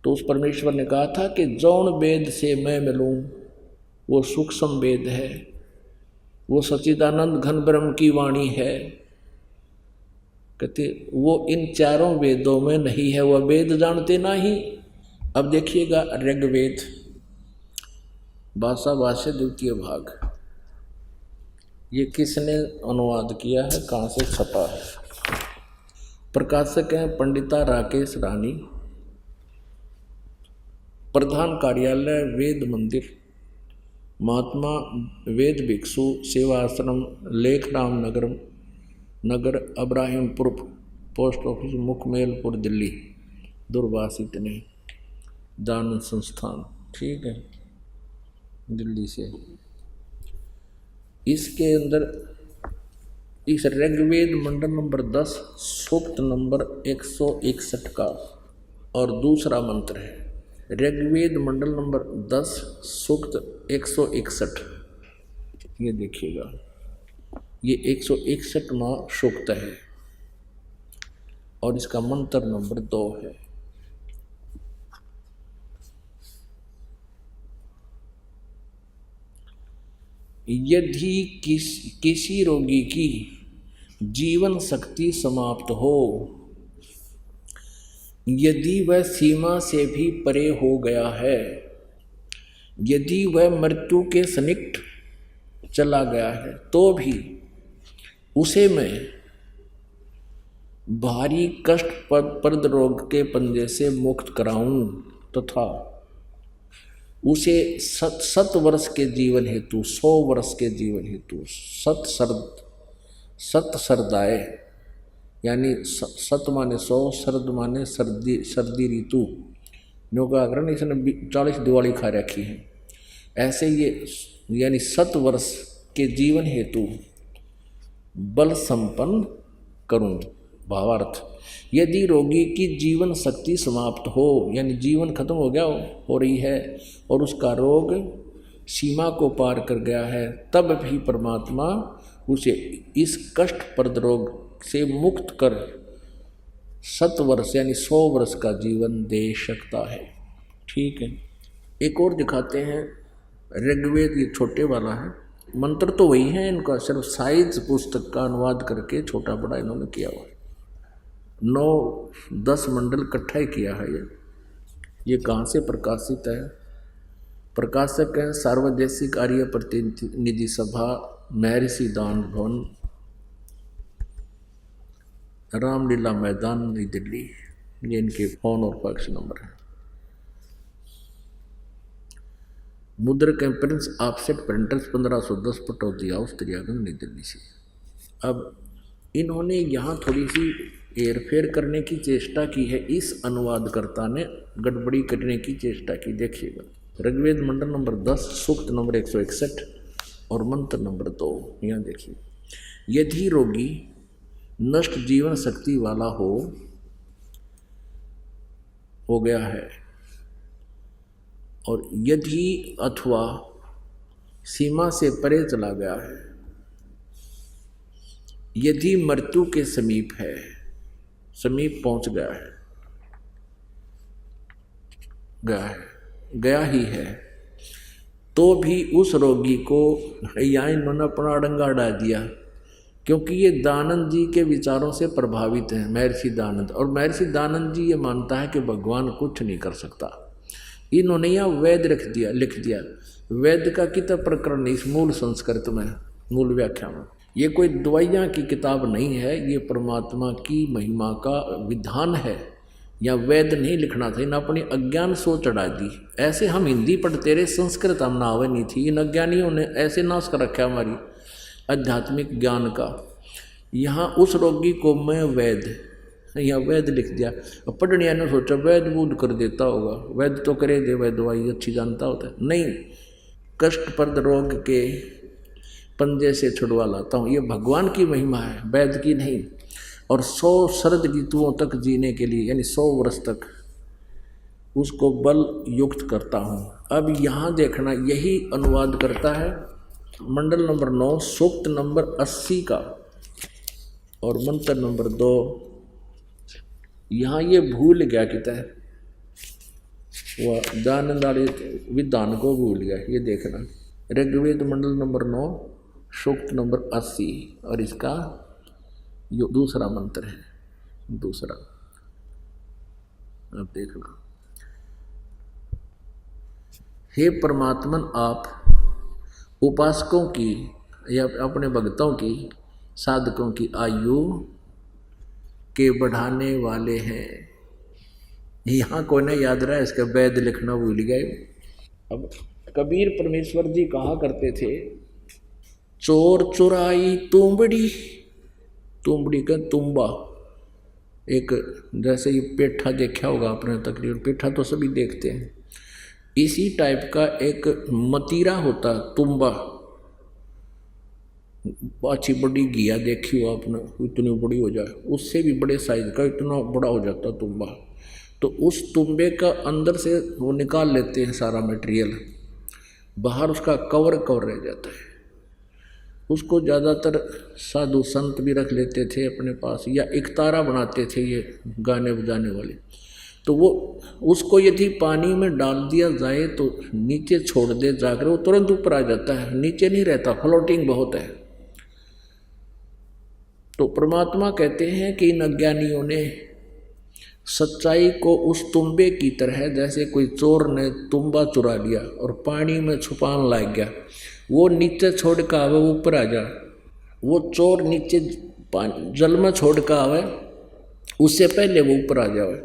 तो उस परमेश्वर ने कहा था कि जौन वेद से मैं मिलूं वो सूक्ष्म वेद है, वो सच्चिदानंद घन ब्रह्म की वाणी है। कहते वो इन चारों वेदों में नहीं है, वह वेद जानते नहीं। अब देखिएगा ऋग्वेद भाषा भाष्य द्वितीय भाग, ये किसने अनुवाद किया है, कहाँ से छपा है? प्रकाशक हैं पंडिता राकेश रानी, प्रधान कार्यालय वेद मंदिर, महात्मा वेद भिक्षु सेवा आश्रम, लेखराम नगर अब्राहिमपुर, पोस्ट ऑफिस मुखमेलपुर, दिल्ली, दूरभाष इतने, दान संस्थान, ठीक है, दिल्ली से। इसके अंदर इस ऋग्वेद मंडल नंबर 10 सूक्त नंबर 161 का और दूसरा मंत्र है। ऋग्वेद मंडल नंबर 10 सूक्त 161, ये देखिएगा, ये 161वां सूक्त है और इसका मंत्र नंबर 2 है। यदि किसी रोगी की जीवन शक्ति समाप्त हो, यदि वह सीमा से भी परे हो गया है, यदि वह मृत्यु के सन्निकट चला गया है, तो भी उसे मैं भारी कष्टप्रद रोग के पंजे से मुक्त कराऊं तथा उसे 7 वर्ष के जीवन हेतु, 100 वर्ष के जीवन हेतु सत सरदाए, यानी 7 माने 100, शरद माने सर्दी ऋतु, का कारण इसने 40 दिवाली खा रखी है, ऐसे ये यानी 7 वर्ष के जीवन हेतु बल संपन्न करूं। भावार्थ, यदि रोगी की जीवन शक्ति समाप्त हो, यानी जीवन खत्म हो गया हो रही है और उसका रोग सीमा को पार कर गया है, तब भी परमात्मा उसे इस कष्टप्रद रोग से मुक्त कर 7 वर्ष यानी 100 वर्ष का जीवन दे सकता है। ठीक है, एक और दिखाते हैं। ऋग्वेद ये छोटे वाला है, मंत्र तो वही है, इनका सिर्फ साइज पुस्तक का अनुवाद करके छोटा बड़ा इन्होंने किया हुआ है। 9-10 मंडल इकट्ठा ही किया है। ये कहाँ से प्रकाशित है? प्रकाशक हैं सार्वदेशिक आर्य प्रतिनिधि सभा, महर्षि दान भवन, रामलीला मैदान, नई दिल्ली। ये इनके फोन और फैक्स नंबर है। मुद्रक prince offset printers 1510 Pataudi house, Triyaganj, New Delhi से। अब इन्होंने यहाँ थोड़ी सी हेरफेर करने की चेष्टा की है, इस अनुवादकर्ता ने गड़बड़ी करने की चेष्टा की। देखिएगा, ऋग्वेद मंडल नंबर 10 सूक्त नंबर 161 और मंत्र नंबर 2। यहाँ देखिए, यदि रोगी नष्ट जीवन शक्ति वाला हो गया है और यदि अथवा सीमा से परे चला गया है, यदि मृत्यु के समीप है, समीप पहुंच गया ही है, तो भी उस रोगी को यहाँ इन्होंने अपना अड़ंगा अड़ा दिया, क्योंकि ये दानंद जी के विचारों से प्रभावित हैं, महर्षि दानंद। और महर्षि दानंद जी ये मानता है कि भगवान कुछ नहीं कर सकता। इन्होंने यहाँ वेद लिख दिया। वेद का कितना प्रकरण इस मूल संस्कृत में, मूल व्याख्या में। ये कोई दवाइयाँ की किताब नहीं है, ये परमात्मा की महिमा का विधान है। या वेद नहीं लिखना था, इन अपनी अज्ञान सोच चढ़ा दी। ऐसे हम हिंदी पढ़ते रहे, संस्कृत हम नावे नहीं थी। इन अज्ञानियों ने ऐसे नाश कर रखा हमारी आध्यात्मिक ज्ञान का। यहाँ उस रोगी को मैं वेद, यहाँ वेद लिख दिया। पढ़निया ने सोचा वैद बूद कर देता होगा, वैद तो करे दे, वैद दवाई अच्छी जानता होता है। नहीं, कष्टप्रद रोग के पंजे से छुड़वा लाता हूँ। ये भगवान की महिमा है, वैद की नहीं। और 100 शरद ऋतुओं तक जीने के लिए, यानी 100 वर्ष तक उसको बल युक्त करता हूँ। अब यहाँ देखना, यही अनुवाद करता है मंडल नंबर 9 सूक्त नंबर 80 का और मंत्र नंबर 2। यहाँ ये भूल गया कितना है, वह दानंद वाले विधान को भूल गया। ये देखना, ऋग्वेद मंडल नंबर 9 सूक्त नंबर 80 और इसका जो दूसरा मंत्र है, दूसरा अब देखना। हे परमात्मन, आप उपासकों की या अपने भक्तों की, साधकों की आयु के बढ़ाने वाले हैं। यहाँ कोई ना याद रहा, इसका वैद लिखना भूल गए। अब कबीर परमेश्वर जी कहा करते थे, चोर चुराई तुंबड़ी, तुंबड़ी का तुम्बा, एक जैसे ये पेठा देखा होगा आपने, तकरीबन पेठा तो सभी देखते हैं, इसी टाइप का एक मतीरा होता तुम्बा, अच्छी बड़ी घिया देखी हो आपने, इतनी बड़ी हो जाए, उससे भी बड़े साइज का इतना बड़ा हो जाता तुम्बा। तो उस तुम्बे का अंदर से वो निकाल लेते हैं सारा मटेरियल, बाहर उसका कवर रह जाता है। उसको ज़्यादातर साधु संत भी रख लेते थे अपने पास, या एक तारा बनाते थे ये गाने बजाने वाले। तो वो उसको यदि पानी में डाल दिया जाए तो नीचे छोड़ दे जाकर, वो तुरंत ऊपर आ जाता है, नीचे नहीं रहता, फ्लोटिंग बहुत है। तो परमात्मा कहते हैं कि इन अज्ञानियों ने सच्चाई को उस तुम्बे की तरह, जैसे कोई चोर ने तुम्बा चुरा लिया और पानी में छुपाने लग गया, वो नीचे छोड़ कर आवे ऊपर आ जा, वो चोर नीचे जल में छोड़ कर आवे उससे पहले वो ऊपर आ जाए।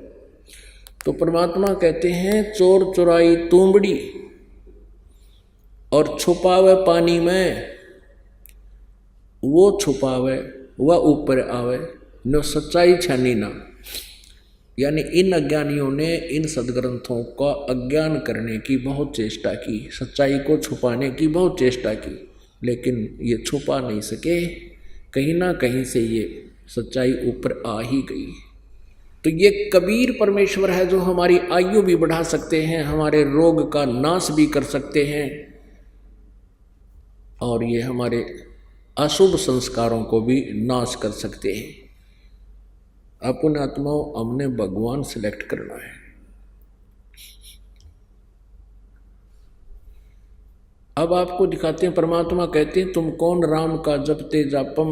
तो परमात्मा कहते हैं चोर चुराई तुंबड़ी और छुपावे पानी में, वो छुपावे वह ऊपर आवे, न सच्चाई छानी ना। यानी इन अज्ञानियों ने इन सदग्रंथों का अज्ञान करने की बहुत चेष्टा की, सच्चाई को छुपाने की बहुत चेष्टा की, लेकिन ये छुपा नहीं सके। कहीं ना कहीं से ये सच्चाई ऊपर आ ही गई। तो ये कबीर परमेश्वर है जो हमारी आयु भी बढ़ा सकते हैं, हमारे रोग का नाश भी कर सकते हैं, और ये हमारे अशुभ संस्कारों को भी नाश कर सकते हैं। अपन आत्माओं, हमने भगवान सिलेक्ट करना है। अब आपको दिखाते हैं, परमात्मा कहते हैं तुम कौन राम का जपते जापम,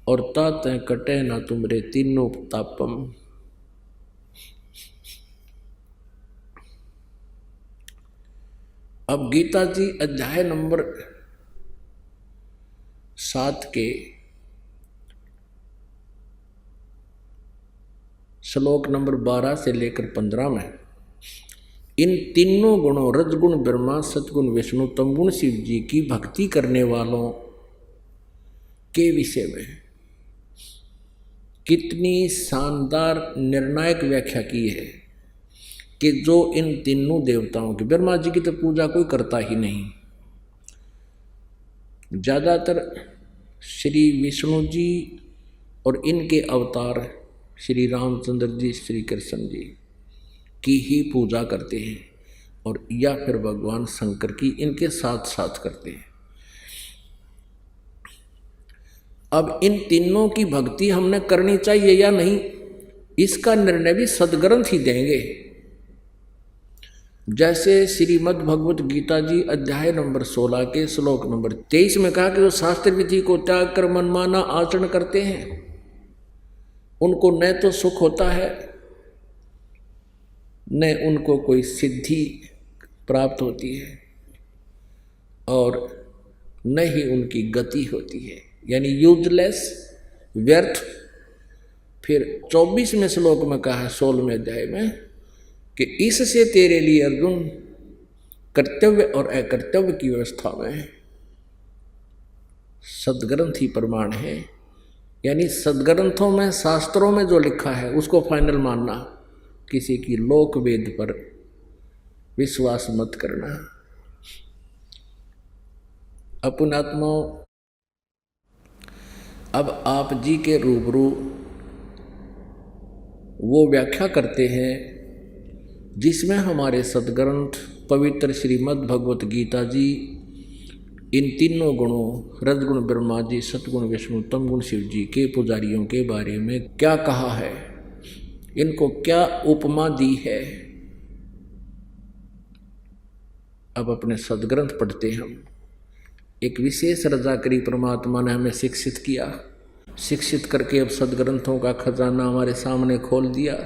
और तात कटे ना तुमरे तीनों तापम। अब गीता जी अध्याय नंबर 7 के श्लोक नंबर 12 से लेकर 15 में इन तीनों गुणों रजगुण ब्रह्मा, सतगुण विष्णु, तमगुण शिव जी की भक्ति करने वालों के विषय में कितनी शानदार निर्णायक व्याख्या की है कि जो इन तीनों देवताओं की, ब्रह्मा जी की तो पूजा कोई करता ही नहीं, ज़्यादातर श्री विष्णु जी और इनके अवतार श्री रामचंद्र जी, श्री कृष्ण जी की ही पूजा करते हैं, और या फिर भगवान शंकर की इनके साथ साथ करते हैं। अब इन तीनों की भक्ति हमने करनी चाहिए या नहीं, इसका निर्णय भी सदग्रंथ ही देंगे। जैसे श्रीमद् भगवत गीता जी अध्याय नंबर 16 के श्लोक नंबर 23 में कहा कि जो शास्त्र विधि को त्याग कर मनमाना आचरण करते हैं उनको न तो सुख होता है, न उनको कोई सिद्धि प्राप्त होती है, और न ही उनकी गति होती है, यानी यूजलेस, व्यर्थ। फिर 24वें श्लोक में कहा है 16वें अध्याय में कि इससे तेरे लिए अर्जुन कर्तव्य और अकर्तव्य की व्यवस्था में सदग्रंथ ही प्रमाण है। यानी सदग्रंथों में, शास्त्रों में जो लिखा है उसको फाइनल मानना, किसी की लोक वेद पर विश्वास मत करना। अपन आत्माओं, अब आप जी के रूबरू वो व्याख्या करते हैं जिसमें हमारे सदग्रंथ पवित्र श्रीमद् भगवत गीता जी इन तीनों गुणों रजगुण ब्रह्मा जी, सतगुण विष्णु, तमगुण शिव जी के पुजारियों के बारे में क्या कहा है, इनको क्या उपमा दी है। अब अपने सदग्रंथ पढ़ते हम। एक विशेष रजाकरी परमात्मा ने हमें शिक्षित किया, शिक्षित करके अब सदग्रंथों का खजाना हमारे सामने खोल दिया।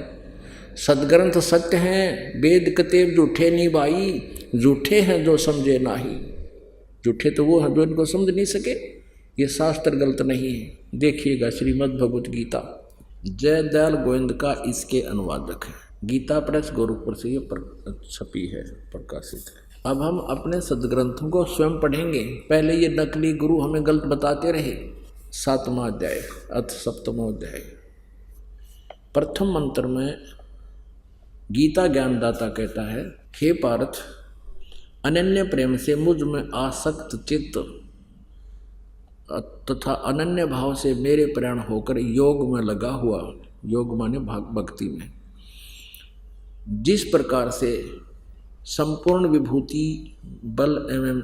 सदग्रंथ सत्य हैं, वेद कतेब झूठे नहीं भाई, झूठे हैं जो समझे नाही। झूठे तो वो हैं जो इनको समझ नहीं सके। ये शास्त्र गलत नहीं है। देखिएगा श्रीमद् भगवत गीता जयदयाल गोविंद का इसके अनुवादक है। गीता प्रेस गोरखपुर से ये छपी है, प्रकाशित है। अब हम अपने सदग्रंथों को स्वयं पढ़ेंगे। पहले ये नकली गुरु हमें गलत बताते रहे। 7वां अध्याय अथ 7वां अध्याय प्रथम मंत्र में गीता ज्ञानदाता कहता है, हे पार्थ, अनन्य प्रेम से मुझ में आसक्त चित्त तथा अनन्य भाव से मेरे प्राण होकर योग में लगा हुआ, योग माने भक्ति में, जिस प्रकार से संपूर्ण विभूति बल एवं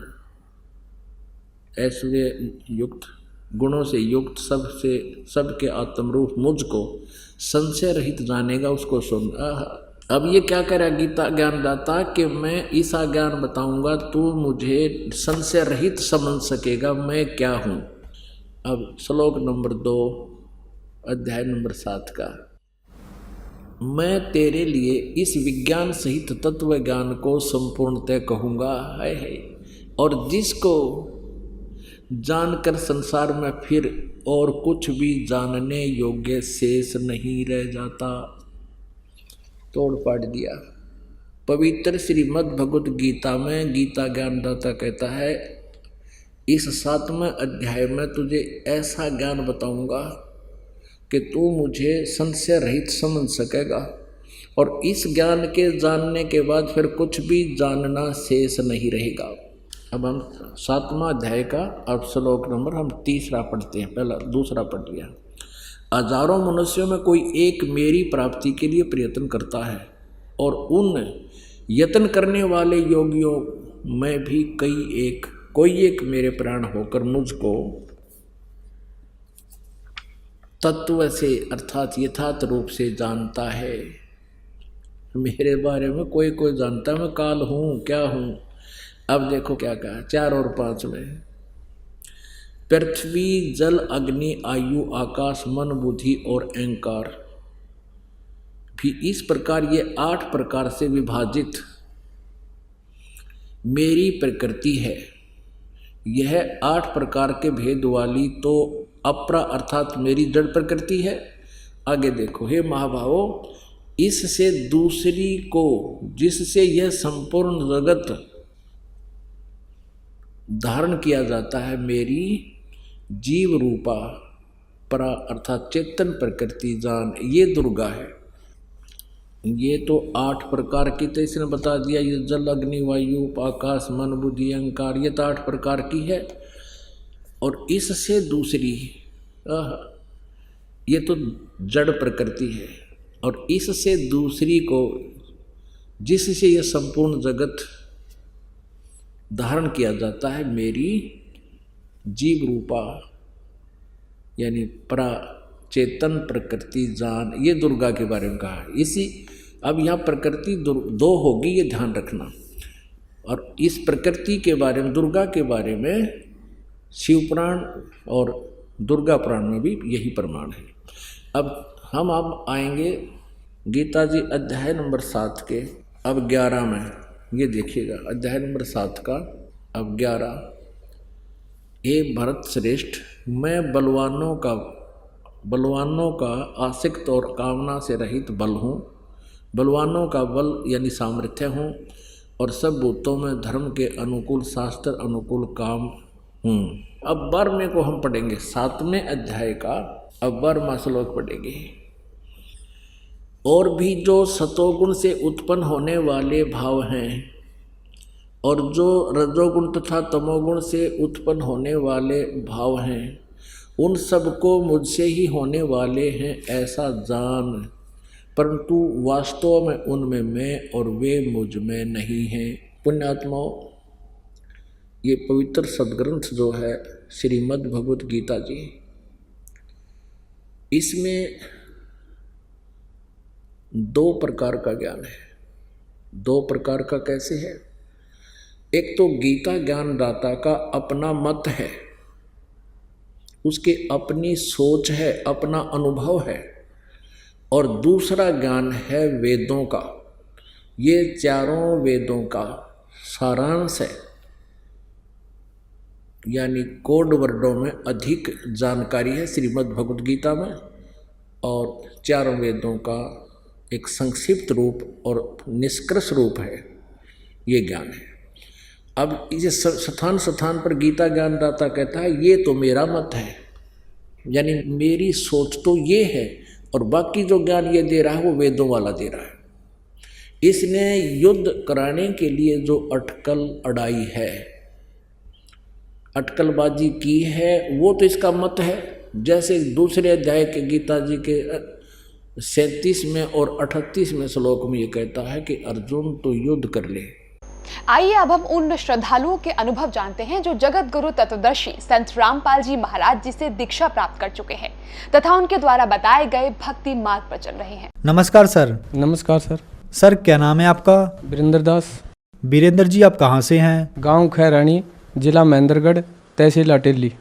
ऐश्वर्य युक्त गुणों से युक्त सबके आत्मरूप मुझको संशय रहित जानेगा, उसको सुन। अब ये क्या कह रहा है गीता ज्ञानदाता कि मैं ऐसा ज्ञान बताऊंगा तू मुझे संशय रहित समझ सकेगा मैं क्या हूँ। अब श्लोक नंबर 2 अध्याय नंबर 7 का, मैं तेरे लिए इस विज्ञान सहित तत्व ज्ञान को संपूर्णतः कहूँगा है, और जिसको जानकर संसार में फिर और कुछ भी जानने योग्य शेष नहीं रह जाता। तोड़ पाड़ दिया। पवित्र श्रीमद् भगवत गीता में गीता ज्ञानदाता कहता है, इस 7वें अध्याय में तुझे ऐसा ज्ञान बताऊंगा कि तू मुझे संशय रहित समझ सकेगा, और इस ज्ञान के जानने के बाद फिर कुछ भी जानना शेष नहीं रहेगा। अब हम 7वां अध्याय का अब श्लोक नंबर हम 3 पढ़ते हैं। पहला 2 पढ़ लिया। हजारों मनुष्यों में कोई एक मेरी प्राप्ति के लिए प्रयत्न करता है, और उन यत्न करने वाले योगियों में भी कोई एक मेरे प्राण होकर मुझको तत्व से अर्थात यथार्थ रूप से जानता है। मेरे बारे में कोई जानता है मैं काल हूँ, क्या हूँ। अब देखो क्या कहा 4 और 5 में, पृथ्वी जल अग्नि आयु आकाश मन बुद्धि और अहंकार भी इस प्रकार ये 8 प्रकार से विभाजित मेरी प्रकृति है। यह 8 प्रकार के भेद वाली तो अपरा अर्थात मेरी जड़ प्रकृति है। आगे देखो, हे महाभावो, इससे दूसरी को जिससे यह संपूर्ण जगत धारण किया जाता है मेरी जीव रूपा परा अर्थात चेतन प्रकृति जान, ये दुर्गा है। ये तो 8 प्रकार की तो इसने बता दिया, ये जल अग्नि वायु आकाश मन बुद्धि अहंकार, ये तो 8 प्रकार की है। और इससे दूसरी ये तो जड़ प्रकृति है, और इससे दूसरी को जिससे यह संपूर्ण जगत धारण किया जाता है मेरी जीव रूपा यानी परा चेतन प्रकृति जान, ये दुर्गा के बारे में कहा। इसी अब यहाँ प्रकृति 2 होगी, ये ध्यान रखना। और इस प्रकृति के बारे में दुर्गा के बारे में शिव पुराण और दुर्गा पुराण में भी यही प्रमाण है। अब हम आएंगे गीता जी अध्याय नंबर 7 के अब 11 में। ये देखिएगा अध्याय नंबर 7 का अब 11, हे भरत श्रेष्ठ, मैं बलवानों का आसक्त और कामना से रहित बल हूँ, बलवानों का बल यानी सामर्थ्य हूँ, और सब भूतों में धर्म के अनुकूल शास्त्र अनुकूल काम हूँ। अब 12वें को हम पढ़ेंगे 7वें अध्याय का अब 12वां श्लोक पढ़ेंगे। और भी जो सतोगुण से उत्पन्न होने वाले भाव हैं और जो रजोगुण तथा तमोगुण से उत्पन्न होने वाले भाव हैं, उन सबको मुझसे ही होने वाले हैं ऐसा जान, परंतु वास्तव में उनमें मैं और वे मुझ में नहीं हैं। पुण्यात्माओं, ये पवित्र सदग्रंथ जो है श्रीमद् भगवत गीता जी, इसमें 2 प्रकार का ज्ञान है। 2 प्रकार का कैसे है? एक तो गीता ज्ञानदाता का अपना मत है, उसके अपनी सोच है, अपना अनुभव है, और दूसरा ज्ञान है वेदों का। ये चारों वेदों का सारांश है, यानी कोड वर्डों में अधिक जानकारी है श्रीमद् भगवत गीता में। और चारों वेदों का एक संक्षिप्त रूप और निष्कर्ष रूप है, ये ज्ञान है। अब इस स्थान स्थान पर गीता ज्ञानदाता कहता है ये तो मेरा मत है, यानी मेरी सोच तो ये है, और बाकी जो ज्ञान ये दे रहा है वो वेदों वाला दे रहा है। इसने युद्ध कराने के लिए जो अटकल अड़ाई है, अटकलबाजी की है, वो तो इसका मत है। जैसे दूसरे अध्याय के गीता जी के 37वें और 38वें श्लोक में ये कहता है कि अर्जुन तो युद्ध कर ले। आइए अब हम उन श्रद्धालुओं के अनुभव जानते हैं जो जगत गुरु तत्वदर्शी संत रामपाल जी महाराज जी से दीक्षा प्राप्त कर चुके हैं तथा उनके द्वारा बताए गए भक्ति मार्ग पर चल रहे हैं। नमस्कार सर। नमस्कार सर। सर क्या नाम है आपका? वीरेंद्र दास। वीरेंद्र जी आप कहाँ से हैं? गांव खैरानी, जिला महेंद्रगढ़, तहसील अटेली।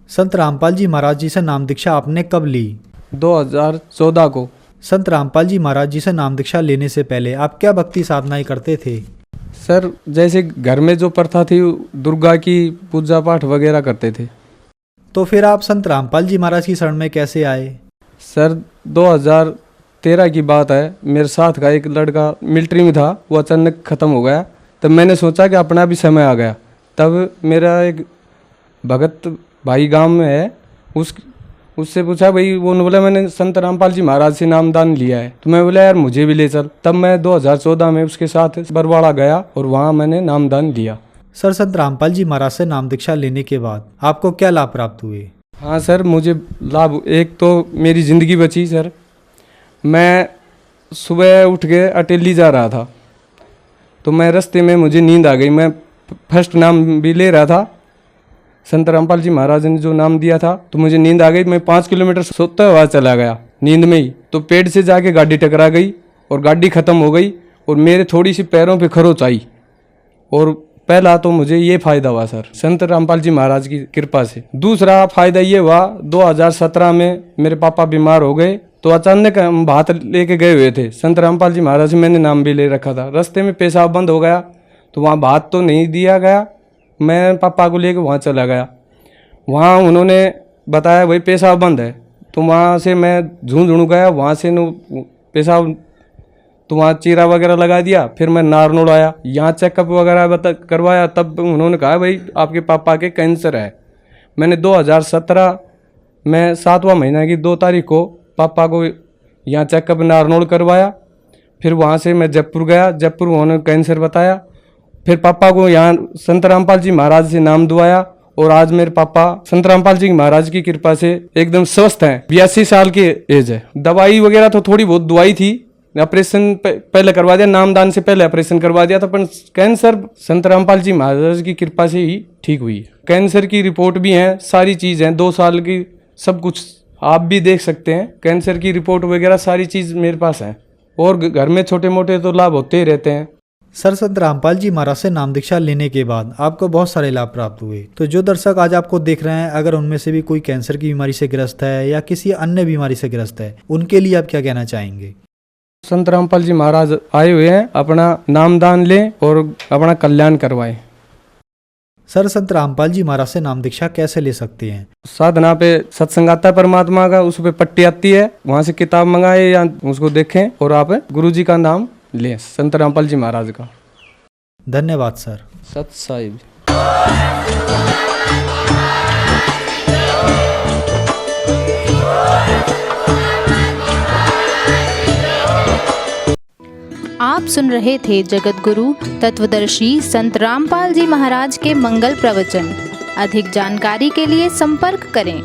संत रामपाल जी महाराज जी से नाम दीक्षा आपने कब ली? 2014 को। संत रामपाल जी महाराज जी से नाम दीक्षा लेने से पहले आप क्या भक्ति साधनाएं करते थे? सर जैसे घर में जो प्रथा थी दुर्गा की पूजा पाठ वगैरह करते थे। तो फिर आप संत रामपाल जी महाराज की शरण में कैसे आए? सर 2013 की बात है, मेरे साथ का एक लड़का मिलिट्री में था, वो अचानक ख़त्म हो गया। तब मैंने सोचा कि अपना भी समय आ गया। तब मेरा एक भगत भाई गांव में है, उससे पूछा भाई, वो बोला मैंने संत रामपाल जी महाराज से नामदान लिया है। तो मैं बोला यार मुझे भी ले चल। तब मैं 2014 में उसके साथ बरवाड़ा गया और वहाँ मैंने नामदान लिया। सर संत रामपाल जी महाराज से नाम दीक्षा लेने के बाद आपको क्या लाभ प्राप्त हुए? हाँ सर मुझे लाभ, एक तो मेरी ज़िंदगी बची सर। मैं सुबह उठ के अटेली जा रहा था तो मैं रास्ते में मुझे नींद आ गई। मैं फर्स्ट नाम भी ले रहा था, संत रामपाल जी महाराज ने जो नाम दिया था, तो मुझे नींद आ गई। मैं 5 किलोमीटर सोता हुआ चला गया नींद में ही, तो पेड़ से जाके गाड़ी टकरा गई और गाड़ी ख़त्म हो गई और मेरे थोड़ी सी पैरों पे खरोच आई। और पहला तो मुझे ये फ़ायदा हुआ सर संत रामपाल जी महाराज की कृपा से। दूसरा फ़ायदा ये हुआ 2017 में मेरे पापा बीमार हो गए, तो अचानक हम भात लेके गए हुए थे। संत रामपाल जी महाराज से मैंने नाम भी ले रखा था। रास्ते में पेशाब बंद हो गया तो वहाँ भात तो नहीं दिया गया, मैं पापा को लेके वहाँ चला गया। वहाँ उन्होंने बताया भाई पेशाब बंद है, तो वहाँ से मैं झुंझुनू गया, वहाँ से पेशाब तो वहाँ चीरा वगैरह लगा दिया। फिर मैं नारनौल आया, यहाँ चेकअप वगैरह करवाया। तब उन्होंने कहा भाई आपके पापा के कैंसर है। मैंने 2017 में 7वां महीना की 2 तारीख को पापा को यहाँ चेकअप नारनौल करवाया। फिर वहाँ से मैं जयपुर गया, जयपुर उन्होंने कैंसर बताया। फिर पापा को यहाँ संत रामपाल जी महाराज से नाम दुआया और आज मेरे पापा संत रामपाल जी महाराज की कृपा से एकदम स्वस्थ हैं। 82 साल की एज है। दवाई वगैरह तो थोड़ी बहुत दवाई थी, ऑपरेशन पहले करवा दिया, नामदान से पहले ऑपरेशन करवा दिया था, पर कैंसर संत रामपाल जी महाराज की कृपा से ही ठीक हुई है। कैंसर की रिपोर्ट भी है, सारी चीज़ है, 2 साल की सब कुछ आप भी देख सकते हैं। कैंसर की रिपोर्ट वगैरह सारी चीज़ मेरे पास है और घर में छोटे मोटे तो लाभ होते ही रहते हैं। सर संत रामपाल जी महाराज से नाम दीक्षा लेने के बाद आपको बहुत सारे लाभ प्राप्त हुए। तो जो दर्शक आज आपको देख रहे हैं, अगर उनमें से भी कोई कैंसर की बीमारी से ग्रस्त है या किसी अन्य बीमारी से ग्रस्त है, उनके लिए आप क्या कहना चाहेंगे? संत रामपाल जी महाराज आए हुए हैं, अपना नामदान लें और अपना कल्याण करवाएं। सर संत रामपाल जी महाराज से नाम दीक्षा कैसे ले सकते हैं? साधना पे सत्संग आता है परमात्मा का, उस पे पट्टी आती है, वहाँ से किताब मंगाए या उसको देखें और आप गुरु जी का नाम लें, संत रामपाल जी महाराज का। धन्यवाद सर। सत साहिब। आप सुन रहे थे जगत गुरु तत्वदर्शी संत रामपाल जी महाराज के मंगल प्रवचन। अधिक जानकारी के लिए संपर्क करें